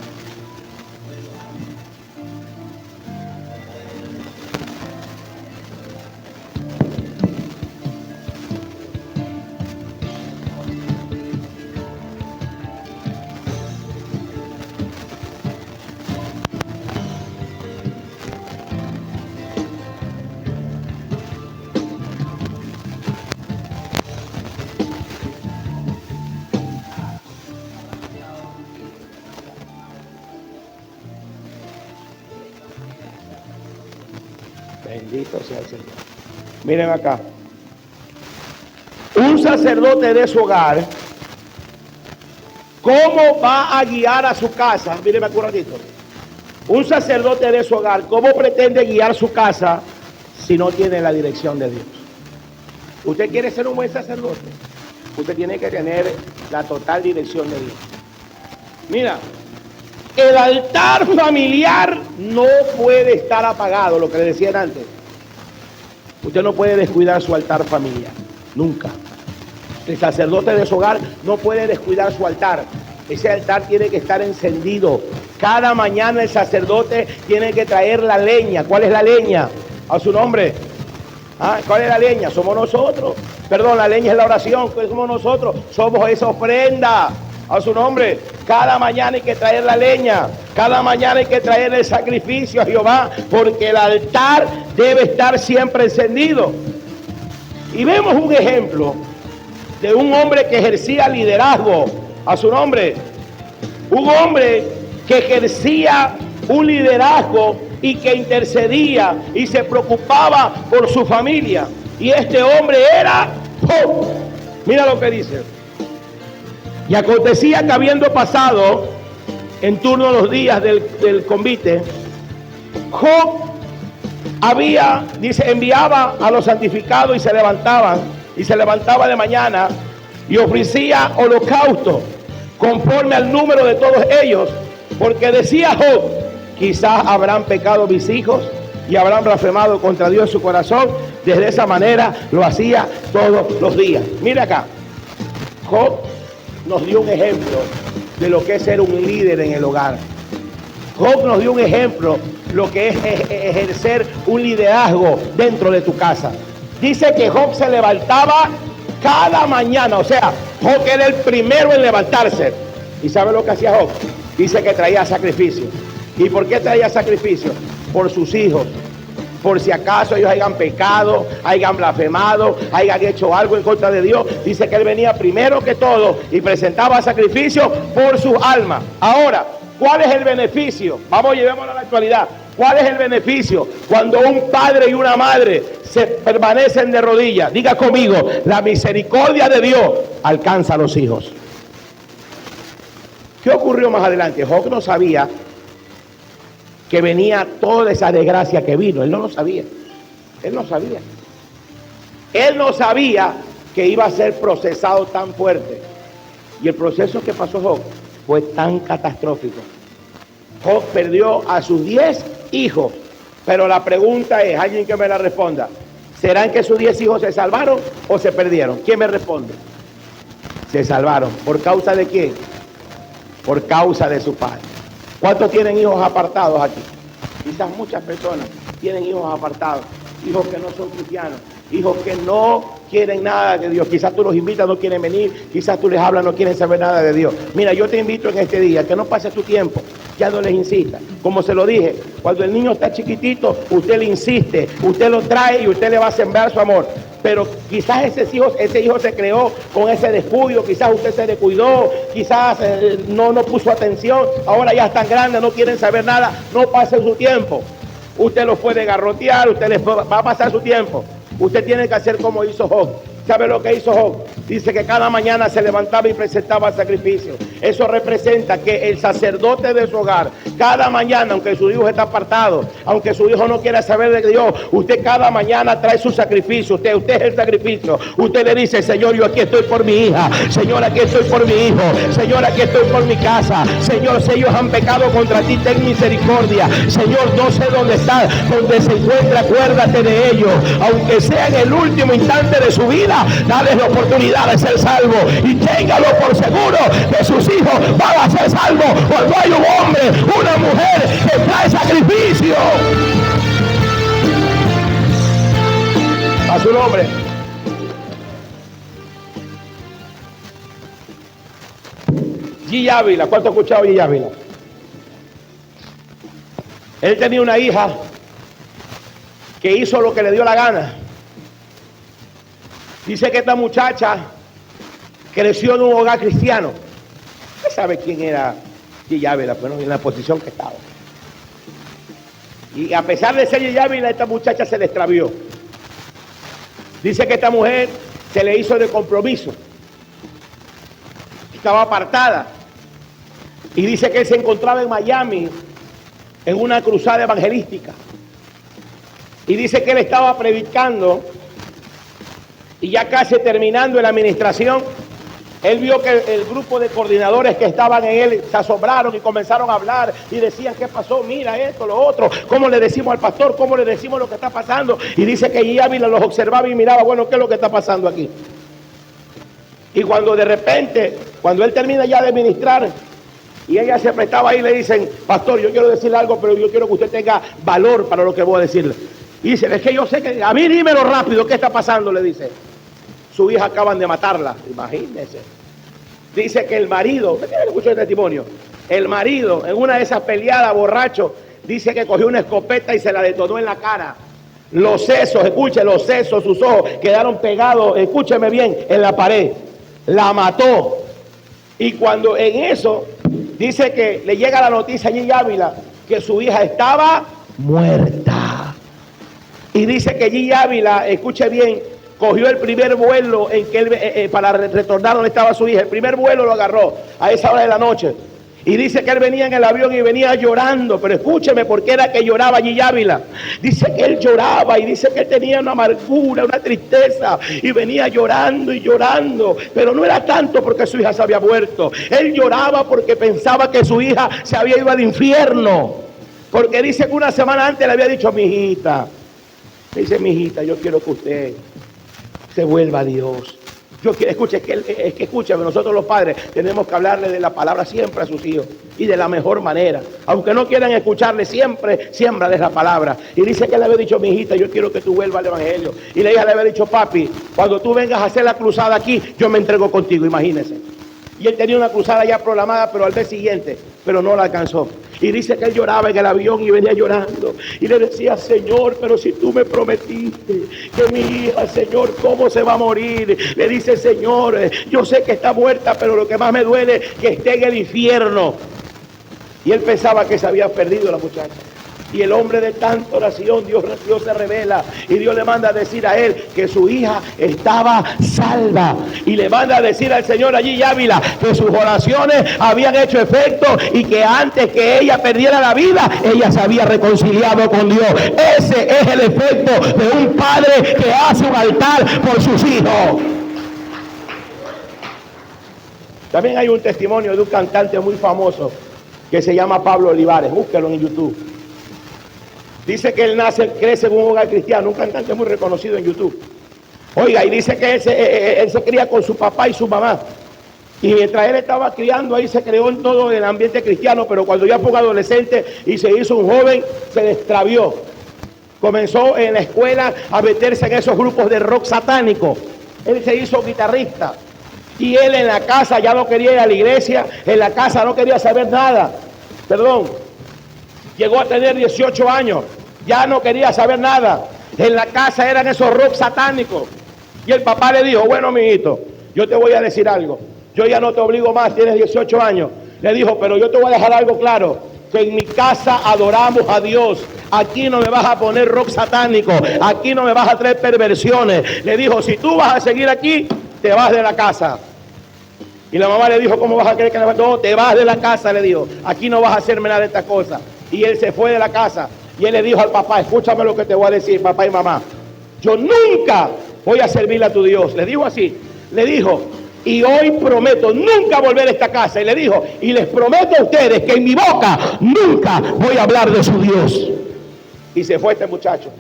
Bendito sea el Señor. Miren acá. Un sacerdote de su hogar, ¿cómo va a guiar a su casa? Mírenme aquí un ratito. Un sacerdote de su hogar, ¿cómo pretende guiar su casa si no tiene la dirección de Dios? Usted quiere ser un buen sacerdote, usted tiene que tener la total dirección de Dios. Mira, el altar familiar no puede estar apagado, lo que le decían antes. Usted no puede descuidar su altar familiar, nunca. El sacerdote de su hogar no puede descuidar su altar. Ese altar tiene que estar encendido. Cada mañana el sacerdote tiene que traer la leña. ¿Cuál es la leña? A su nombre. ¿Cuál es la leña? Somos nosotros. Perdón, la leña es la oración. ¿Qué somos nosotros? Somos esa ofrenda. A su nombre. Cada mañana hay que traer la leña. Cada mañana hay que traer el sacrificio a Jehová, porque el altar debe estar siempre encendido. Y vemos un ejemplo de un hombre que ejercía liderazgo. A su nombre. Un hombre que ejercía un liderazgo y que intercedía y se preocupaba por su familia. Y este hombre era Job. Mira lo que dice. Y acontecía que habiendo pasado en turno los días del convite, Job enviaba a los santificados y se levantaba de mañana y ofrecía holocausto conforme al número de todos ellos, porque decía Job: quizás habrán pecado mis hijos y habrán blasfemado contra Dios en su corazón. Desde esa manera lo hacía todos los días. Mira acá, Job nos dio un ejemplo de lo que es ser un líder en el hogar. Job nos dio un ejemplo lo que es ejercer un liderazgo dentro de tu casa. Dice que Job se levantaba cada mañana, o sea, Job era el primero en levantarse. ¿Y sabe lo que hacía Job? Dice que traía sacrificio. ¿Y por qué traía sacrificio? Por sus hijos, por si acaso ellos hayan pecado, hayan blasfemado, hayan hecho algo en contra de Dios. Dice que él venía primero que todo y presentaba sacrificio por su alma. Ahora, ¿cuál es el beneficio? Vamos, llevémoslo a la actualidad. ¿Cuál es el beneficio cuando un padre y una madre se permanecen de rodillas? Diga conmigo: la misericordia de Dios alcanza a los hijos. ¿Qué ocurrió más adelante? Job no sabía que venía toda esa desgracia que vino. Él no lo sabía. Él no sabía. Él no sabía que iba a ser procesado tan fuerte. Y el proceso que pasó Job fue tan catastrófico. Job perdió a sus 10 hijos. Pero la pregunta es, alguien que me la responda: ¿serán que sus 10 hijos se salvaron o se perdieron? ¿Quién me responde? Se salvaron. ¿Por causa de quién? Por causa de su padre. ¿Cuántos tienen hijos apartados aquí? Quizás muchas personas tienen hijos apartados, hijos que no son cristianos, hijos que no quieren nada de Dios. Quizás tú los invitas, no quieren venir, quizás tú les hablas, no quieren saber nada de Dios. Mira, yo te invito en este día que no pases tu tiempo, ya no les insista. Como se lo dije, cuando el niño está chiquitito, usted le insiste, usted lo trae y usted le va a sembrar su amor. Pero quizás ese hijo se creó con ese descuido, quizás usted se descuidó, quizás no puso atención, ahora ya están grandes, no quieren saber nada. No pase su tiempo. Usted los puede garrotear, va a pasar su tiempo. Usted tiene que hacer como hizo Job. ¿Sabe lo que hizo Job? Dice que cada mañana se levantaba y presentaba sacrificio. Eso representa que el sacerdote de su hogar, cada mañana, aunque su hijo está apartado, aunque su hijo no quiera saber de Dios, usted cada mañana trae su sacrificio. Usted es el sacrificio. Usted le dice: Señor, yo aquí estoy por mi hija. Señor, aquí estoy por mi hijo. Señor, aquí estoy por mi casa. Señor, si ellos han pecado contra ti, ten misericordia. Señor, no sé dónde está, donde se encuentra, acuérdate de ellos. Aunque sea en el último instante de su vida, dale la oportunidad de ser salvo y téngalo por seguro que sus hijos van a ser salvos. Cuando hay un hombre, una mujer que trae sacrificio. A su nombre. G. Ávila, ¿cuánto ha escuchado G. Ávila? Él tenía una hija que hizo lo que le dio la gana. Dice que esta muchacha creció en un hogar cristiano. ¿Usted sabe quién era G. Ávila? Bueno, en la posición que estaba. Y a pesar de ser G. Ávila, esta muchacha se le extravió. Dice que esta mujer se le hizo de compromiso. Estaba apartada. Y dice que él se encontraba en Miami en una cruzada evangelística. Y dice que él estaba predicando. Y ya casi terminando en la administración, él vio que el grupo de coordinadores que estaban en él se asombraron y comenzaron a hablar y decían: ¿qué pasó? Mira esto, lo otro. ¿Cómo le decimos al pastor? ¿Cómo le decimos lo que está pasando? Y dice que G. Ávila los observaba y miraba: bueno, ¿qué es lo que está pasando aquí? Y cuando de repente, cuando él termina ya de ministrar y ella se prestaba ahí, le dicen: pastor, yo quiero decirle algo, pero yo quiero que usted tenga valor para lo que voy a decirle. Y dice: es que yo sé que, a mí dímelo rápido, ¿qué está pasando? Le dice: su hija acaban de matarla. Imagínese. Dice que el marido, ¿usted tiene que escuchar el testimonio? El marido, en una de esas peleadas borracho, dice que cogió una escopeta y se la detonó en la cara. Los sesos, escuche, los sesos, sus ojos quedaron pegados, escúcheme bien, en la pared. La mató. Y cuando en eso, dice que le llega la noticia a G. Ávila que su hija estaba muerta. Y dice que G. Ávila, escuche bien, cogió el primer vuelo en que él, para retornar donde estaba su hija. El primer vuelo lo agarró a esa hora de la noche. Y dice que él venía en el avión y venía llorando, pero escúcheme, ¿por qué era que lloraba allí Ávila? Dice que él lloraba y dice que él tenía una amargura, una tristeza, y venía llorando y llorando, pero no era tanto porque su hija se había muerto. Él lloraba porque pensaba que su hija se había ido al infierno, porque dice que una semana antes le había dicho: mi hijita, yo quiero que usted se vuelva a Dios. Yo quiero, escúchame, nosotros los padres tenemos que hablarle de la palabra siempre a sus hijos y de la mejor manera. Aunque no quieran escucharle, siempre siémbrales la palabra. Y dice que le había dicho: mi hijita, yo quiero que tú vuelvas al evangelio. Y la hija le había dicho: papi, cuando tú vengas a hacer la cruzada aquí, yo me entrego contigo, imagínense. Y él tenía una cruzada ya programada, pero al mes siguiente, pero no la alcanzó. Y dice que él lloraba en el avión y venía llorando. Y le decía: Señor, pero si tú me prometiste que mi hija, Señor, ¿cómo se va a morir? Le dice: Señor, yo sé que está muerta, pero lo que más me duele es que esté en el infierno. Y él pensaba que se había perdido la muchacha. Y el hombre, de tanta oración, Dios se revela y Dios le manda a decir a él que su hija estaba salva, y le manda a decir al Señor allí Ávila que sus oraciones habían hecho efecto y que antes que ella perdiera la vida, ella se había reconciliado con Dios. Ese es el efecto de un padre que hace un altar por sus hijos. También hay un testimonio de un cantante muy famoso que se llama Pablo Olivares. Búsquelo en YouTube. Dice que él crece en un hogar cristiano, un cantante muy reconocido en YouTube. Oiga, y dice que él se cría con su papá y su mamá. Y mientras él estaba criando ahí, se creó en todo el ambiente cristiano, pero cuando ya fue un adolescente y se hizo un joven, se extravió. Comenzó en la escuela a meterse en esos grupos de rock satánico. Él se hizo guitarrista. Y él en la casa ya no quería ir a la iglesia, en la casa no quería saber nada. Llegó a tener 18 años, ya no quería saber nada. En la casa eran esos rock satánicos. Y el papá le dijo: bueno, mijito, yo te voy a decir algo. Yo ya no te obligo más, tienes 18 años. Le dijo: pero yo te voy a dejar algo claro, que en mi casa adoramos a Dios. Aquí no me vas a poner rock satánico, aquí no me vas a traer perversiones. Le dijo: si tú vas a seguir aquí, te vas de la casa. Y la mamá le dijo: ¿cómo vas a creer que no? Te vas de la casa, le dijo. Aquí no vas a hacerme nada de estas cosas. Y él se fue de la casa. Y él le dijo al papá: escúchame lo que te voy a decir, papá y mamá. Yo nunca voy a servirle a tu Dios. Le dijo así. Le dijo: y hoy prometo nunca volver a esta casa. Y le dijo: y les prometo a ustedes que en mi boca nunca voy a hablar de su Dios. Y se fue este muchacho.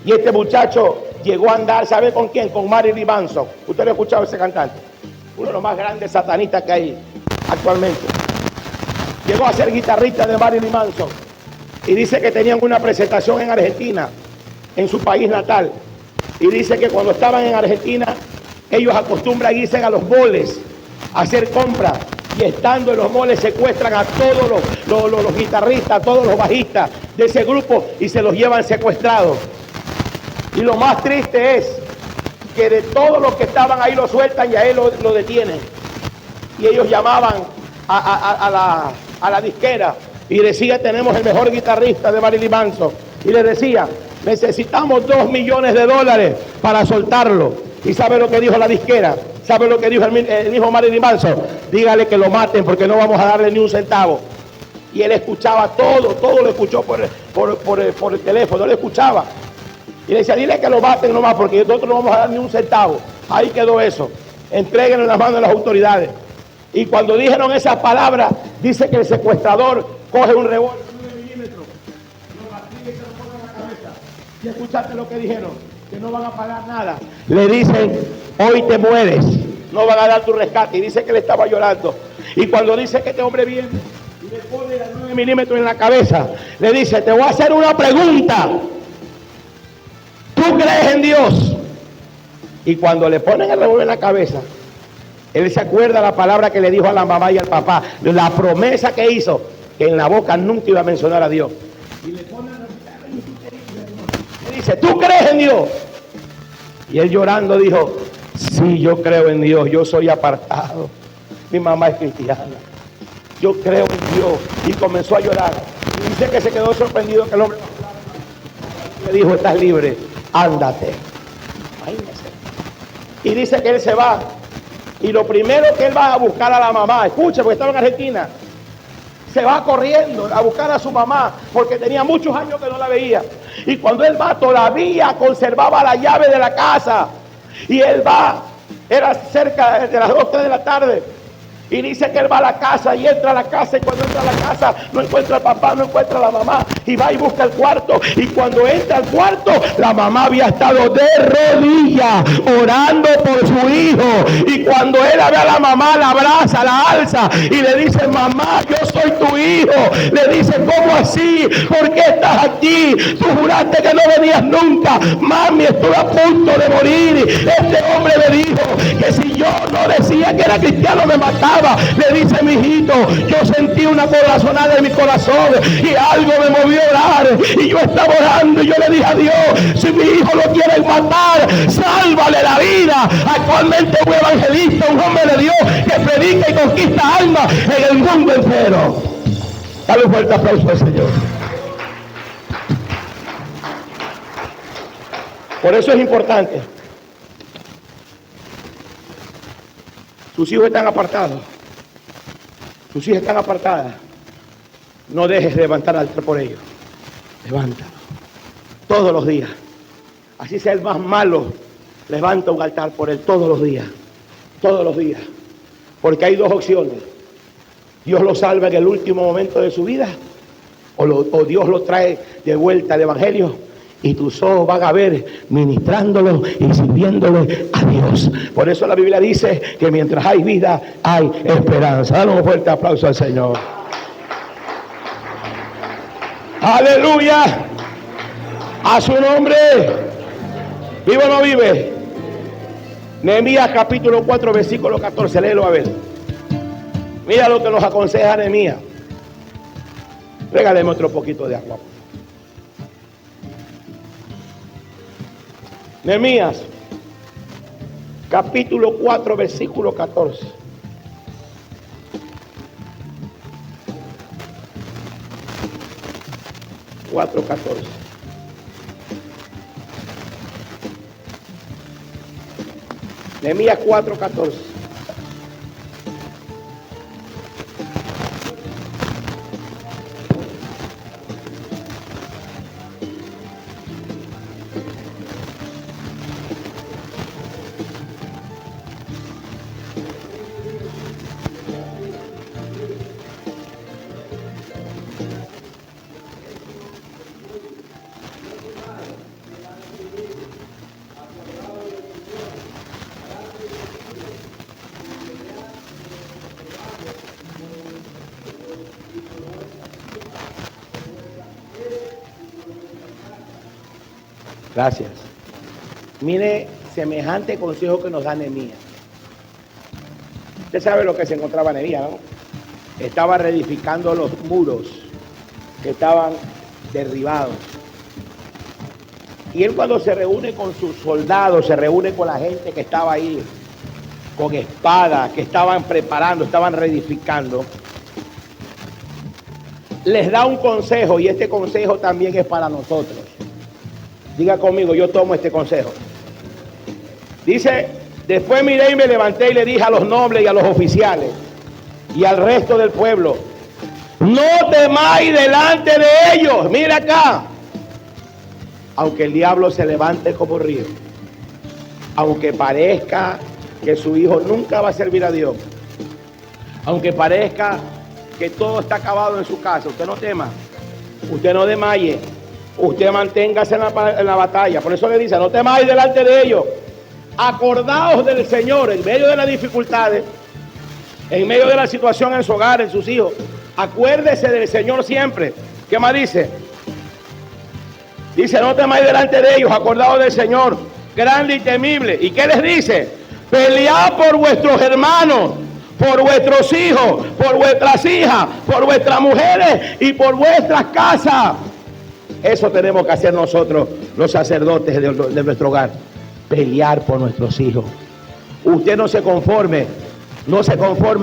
Y este muchacho llegó a andar, ¿sabe con quién? Con Marilyn Manson. ¿Usted lo ha escuchado ese cantante? Uno de los más grandes satanistas que hay actualmente. Llegó a ser guitarrista de Marilyn Manson. Y dice que tenían una presentación en Argentina, en su país natal. Y dice que cuando estaban en Argentina, ellos acostumbran irse a los moles a hacer compras. Y estando en los moles secuestran a todos los guitarristas, a todos los bajistas de ese grupo y se los llevan secuestrados. Y lo más triste es que de todos los que estaban ahí lo sueltan y a él lo detienen. Y ellos llamaban a la disquera y decía: tenemos el mejor guitarrista de Marilyn Manson. Y le decía: necesitamos $2 millones para soltarlo. ¿Y sabe lo que dijo la disquera? ¿Sabe lo que dijo el hijo Marilyn Manson? Dígale que lo maten porque no vamos a darle ni un centavo. Y él escuchaba todo lo escuchó por el teléfono, lo escuchaba. Y le decía: dile que lo maten nomás porque nosotros no vamos a dar ni un centavo. Ahí quedó eso. Entréguenlo en las manos de las autoridades. Y cuando dijeron esas palabras, dice que el secuestrador coge un revólver de 9 milímetros, lo martilla y se lo pone en la cabeza. ¿Y escuchaste lo que dijeron? Que no van a pagar nada. Le dicen: hoy te mueres, no van a dar tu rescate. Y dice que él estaba llorando. Y cuando dice que este hombre viene y le pone los 9 milímetros en la cabeza, le dice: te voy a hacer una pregunta. ¿Tú crees en Dios? Y cuando le ponen el revólver en la cabeza, él se acuerda la palabra que le dijo a la mamá y al papá, la promesa que hizo, que en la boca nunca iba a mencionar a Dios. Y le pone le dice: ¿tú crees en Dios? Y él llorando dijo: sí, yo creo en Dios, yo soy apartado, mi mamá es cristiana, yo creo en Dios. Y comenzó a llorar. Y dice que se quedó sorprendido que el hombre le dijo: estás libre, ándate. Y dice que él se va. Y lo primero que él va a buscar a la mamá, escucha, porque estaba en Argentina, se va corriendo a buscar a su mamá porque tenía muchos años que no la veía. Y cuando él va, todavía conservaba la llave de la casa. Y él va, era cerca de las 2, 3 de la tarde. Y dice que él va a la casa y entra a la casa, y cuando entra a la casa no encuentra al papá, no encuentra a la mamá, y va y busca el cuarto, y cuando entra al cuarto la mamá había estado de rodillas orando por su hijo. Y cuando él ve a la mamá, la abraza, la alza y le dice: mamá, yo soy tu hijo. Le dice: ¿cómo así? ¿Por qué estás aquí? Tú juraste que no venías nunca. Mami, estoy a punto de morir. Este hombre me dijo que si yo no decía que era cristiano me mataba. Le dice: mi hijito, yo sentí una corazonada en mi corazón y algo me movió a orar, y yo estaba orando y yo le dije a Dios: si mi hijo lo quieren matar, sálvale la vida. Actualmente un evangelista, un hombre de Dios que predica y conquista almas en el mundo entero. Dale un fuerte aplauso al Señor. Por eso es importante. Sus hijos están apartados. Sus hijas están apartadas. No dejes de levantar altar por ellos. Levántalo. Todos los días. Así sea el más malo, levanta un altar por él todos los días. Todos los días. Porque hay dos opciones. Dios lo salva en el último momento de su vida, o Dios lo trae de vuelta al evangelio, y tus ojos van a ver ministrándolo y sirviéndole a Dios. Por eso la Biblia dice que mientras hay vida, hay esperanza. Dale un fuerte aplauso al Señor. Aleluya. A su nombre. ¿Vive o no vive? Nehemías capítulo 4, versículo 14. Léelo a ver. Mira lo que nos aconseja Nehemías. Regáleme otro poquito de agua. Nehemías, capítulo 4, versículo 14. Nehemías 4:14. Gracias. Mire semejante consejo que nos da Nehemías. Usted sabe lo que se encontraba Nehemías, ¿no? Estaba reedificando los muros que estaban derribados. Y él, cuando se reúne con sus soldados, se reúne con la gente que estaba ahí, con espadas, que estaban preparando, estaban reedificando, les da un consejo, y este consejo también es para nosotros. Diga conmigo: yo tomo este consejo. Dice: después miré y me levanté y le dije a los nobles y a los oficiales y al resto del pueblo: no temáis delante de ellos. Mira acá. Aunque el diablo se levante como río, aunque parezca que su hijo nunca va a servir a Dios, aunque parezca que todo está acabado en su casa, usted no tema, usted no desmaye. Usted manténgase en la batalla. Por eso le dice: no temáis delante de ellos. Acordaos del Señor en medio de las dificultades, en medio de la situación en su hogar, en sus hijos. Acuérdese del Señor siempre. ¿Qué más dice? Dice: no temáis delante de ellos. Acordaos del Señor, grande y temible. ¿Y qué les dice? Pelead por vuestros hermanos, por vuestros hijos, por vuestras hijas, por vuestras mujeres y por vuestras casas. Eso tenemos que hacer nosotros, los sacerdotes de nuestro hogar. Pelear por nuestros hijos. Usted no se conforme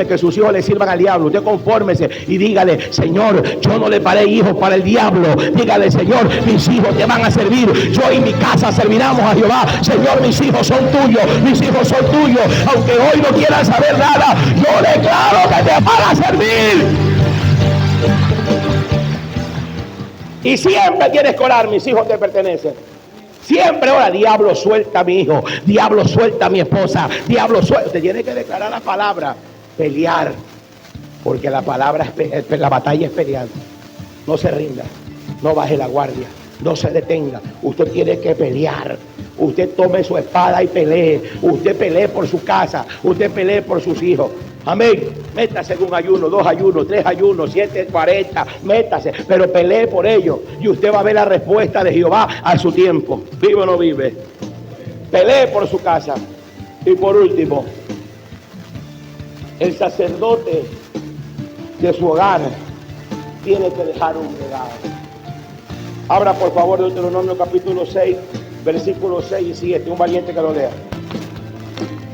que sus hijos le sirvan al diablo. Usted confórmese y dígale: Señor, yo no le paré hijos para el diablo. Dígale: Señor, mis hijos te van a servir. Yo y mi casa serviremos a Jehová. Señor, mis hijos son tuyos. Mis hijos son tuyos. Aunque hoy no quieran saber nada, yo declaro que te van a servir. Y siempre tienes que orar, mis hijos te pertenecen. Siempre ora, diablo suelta a mi hijo, diablo suelta a mi esposa, diablo suelta. Usted tiene que declarar la palabra, pelear, porque la palabra, la batalla es pelear. No se rinda, no baje la guardia, no se detenga. Usted tiene que pelear. Usted tome su espada y pelee. Usted pelee por su casa, usted pelee por sus hijos. Amén. Métase en un ayuno, 2 ayunos, 3 ayunos, 7, 40, métase, pero pelee por ello. Y usted va a ver la respuesta de Jehová a su tiempo. ¿Vive o no vive? Pelee por su casa. Y por último, el sacerdote de su hogar tiene que dejar un legado. Abra por favor Deuteronomio capítulo 6, versículos 6 y 7. Un valiente que lo lea.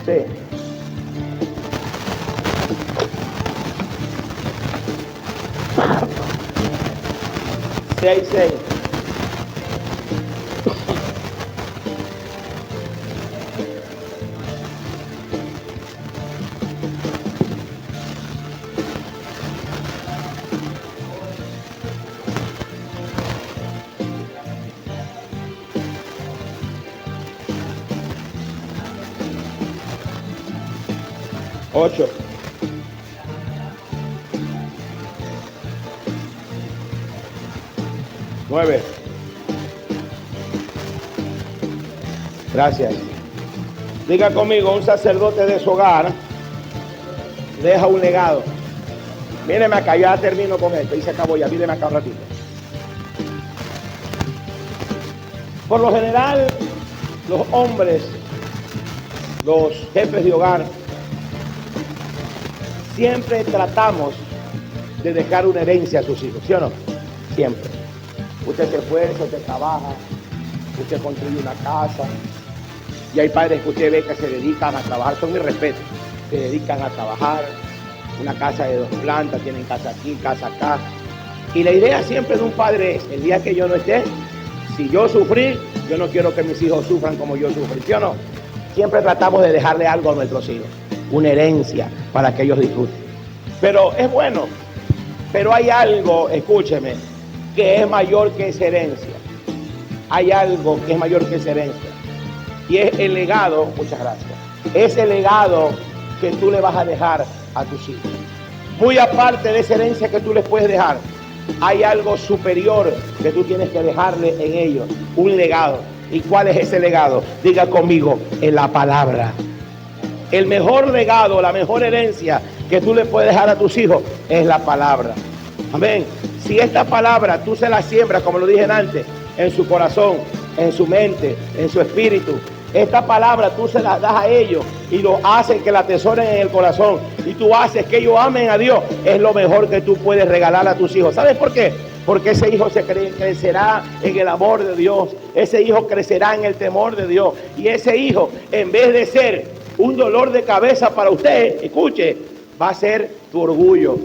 Sí. 6:6. Ocho. Nueve. Gracias. Diga conmigo, un sacerdote de su hogar deja un legado. Míreme acá, ya termino con esto y se acabó ya. Míreme acá un ratito. Por lo general, los hombres, los jefes de hogar, siempre tratamos de dejar una herencia a sus hijos, ¿sí o no? Siempre. Usted se esfuerza, usted trabaja, usted construye una casa. Y hay padres que usted ve que se dedican a trabajar, son mis respetos, se dedican a trabajar. Una casa de 2 plantas, tienen casa aquí, casa acá. Y la idea siempre de un padre es, el día que yo no esté, si yo sufrí, yo no quiero que mis hijos sufran como yo sufrí, ¿sí o no? Siempre tratamos de dejarle algo a nuestros hijos, una herencia para que ellos disfruten. Pero es bueno, pero hay algo, escúcheme, que es mayor que esa herencia. Hay algo que es mayor que esa herencia. Y es el legado, muchas gracias, es el legado que tú le vas a dejar a tus hijos. Muy aparte de esa herencia que tú les puedes dejar, hay algo superior que tú tienes que dejarle en ellos, un legado. ¿Y cuál es ese legado? Diga conmigo, en la palabra. El mejor legado, la mejor herencia que tú le puedes dejar a tus hijos es la palabra. Amén. Si esta palabra tú se la siembras, como lo dije antes, en su corazón, en su mente, en su espíritu, esta palabra tú se la das a ellos y lo haces que la atesoren en el corazón y tú haces que ellos amen a Dios, es lo mejor que tú puedes regalar a tus hijos. ¿Sabes por qué? Porque ese hijo crecerá en el amor de Dios, ese hijo crecerá en el temor de Dios y ese hijo, en vez de ser un dolor de cabeza para usted, escuche, va a ser tu orgullo.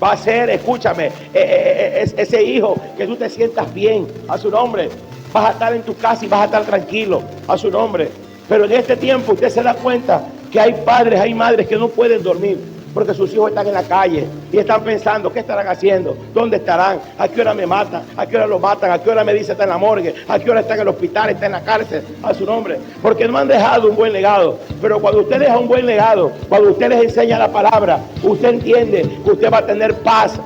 Va a ser, escúchame, ese hijo que tú te sientas bien a su nombre. Vas a estar en tu casa y vas a estar tranquilo a su nombre. Pero en este tiempo usted se da cuenta que hay padres, hay madres que no pueden dormir porque sus hijos están en la calle y están pensando, ¿qué estarán haciendo? ¿Dónde estarán? ¿A qué hora me matan? ¿A qué hora lo matan? ¿A qué hora me dice está en la morgue? ¿A qué hora está en el hospital? ¿Está en la cárcel? A su nombre. Porque no han dejado un buen legado. Pero cuando usted deja un buen legado, cuando usted les enseña la palabra, usted entiende que usted va a tener paz.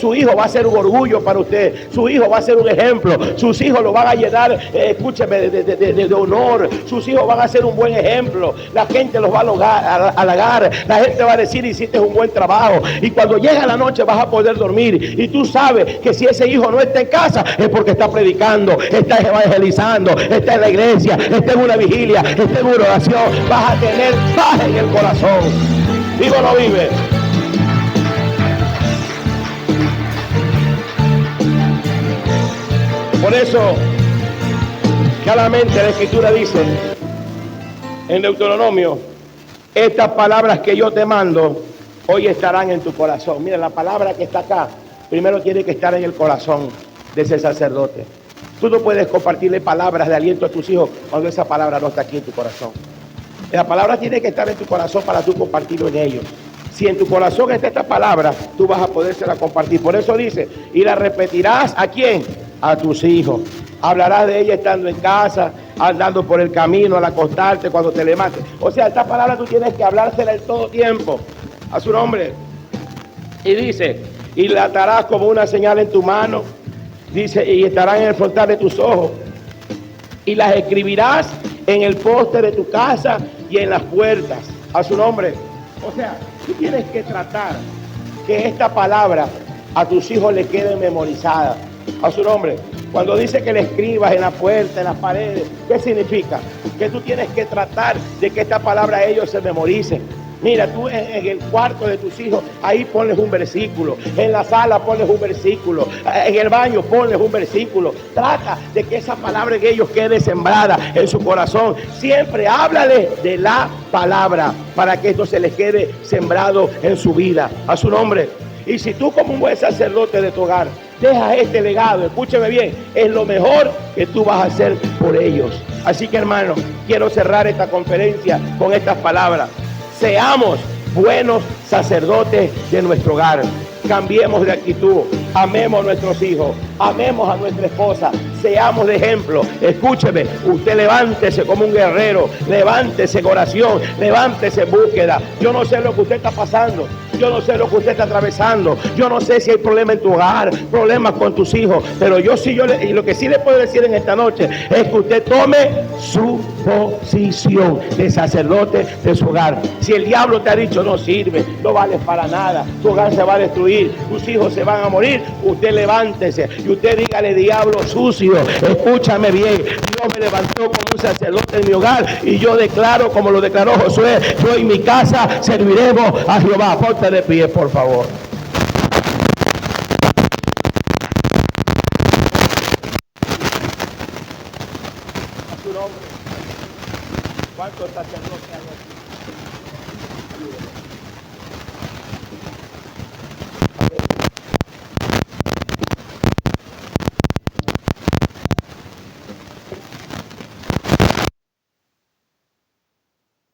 Su hijo va a ser un orgullo para usted. Su hijo va a ser un ejemplo. Sus hijos lo van a llenar, escúcheme, de honor. Sus hijos van a ser un buen ejemplo. La gente los va a halagar. La gente va a decir, hiciste un buen trabajo. Y cuando llega la noche vas a poder dormir. Y tú sabes que si ese hijo no está en casa es porque está predicando, está evangelizando, está en la iglesia, está en una vigilia, está en una oración. Vas a tener paz en el corazón. ¿Vivo o no vive? Por eso, claramente la Escritura dice en Deuteronomio, estas palabras que yo te mando hoy estarán en tu corazón. Mira, la palabra que está acá, primero tiene que estar en el corazón de ese sacerdote. Tú no puedes compartirle palabras de aliento a tus hijos cuando esa palabra no está aquí en tu corazón. La palabra tiene que estar en tu corazón para tú compartirlo en ellos. Si en tu corazón está esta palabra, tú vas a podérsela compartir. Por eso dice, y la repetirás ¿a quién? a tus hijos. Hablarás de ella estando en casa, andando por el camino, al acostarte, cuando te levantes. O sea, esta palabra tú tienes que hablársela en todo tiempo a su nombre. Y dice, y la atarás como una señal en tu mano, dice, y estarán en el frontal de tus ojos, y las escribirás en el poste de tu casa y en las puertas, a su nombre. O sea, tú tienes que tratar que esta palabra a tus hijos le quede memorizada, a su nombre. Cuando dice que le escribas en la puerta, en las paredes, ¿qué significa? Que tú tienes que tratar de que esta palabra a ellos se memoricen. Mira, tú en el cuarto de tus hijos, ahí ponles un versículo. En la sala ponles un versículo. En el baño ponles un versículo. Trata de que esa palabra en ellos quede sembrada en su corazón. Siempre háblale de la palabra para que esto se les quede sembrado en su vida. A su nombre. Y si tú como un buen sacerdote de tu hogar dejas este legado, escúcheme bien, es lo mejor que tú vas a hacer por ellos. Así que, hermano, quiero cerrar esta conferencia con estas palabras. Seamos buenos sacerdotes de nuestro hogar. Cambiemos de actitud. Amemos a nuestros hijos. Amemos a nuestra esposa. Seamos de ejemplo. Escúcheme. Usted levántese como un guerrero. Levántese en oración. Levántese en búsqueda. Yo no sé lo que usted está pasando. Yo no sé lo que usted está atravesando. Yo no sé si hay problemas en tu hogar, problemas con tus hijos. Pero y lo que sí le puedo decir en esta noche es que usted tome su posición de sacerdote de su hogar. Si el diablo te ha dicho no sirve, no vales para nada, tu hogar se va a destruir, tus hijos se van a morir, usted levántese y usted dígale, diablo sucio, escúchame bien, Dios me levantó como un sacerdote en mi hogar y yo declaro, como lo declaró Josué, yo y mi casa serviremos a Jehová. Ponte de pie, por favor. A su nombre. ¿Cuántos sacerdotes hay aquí?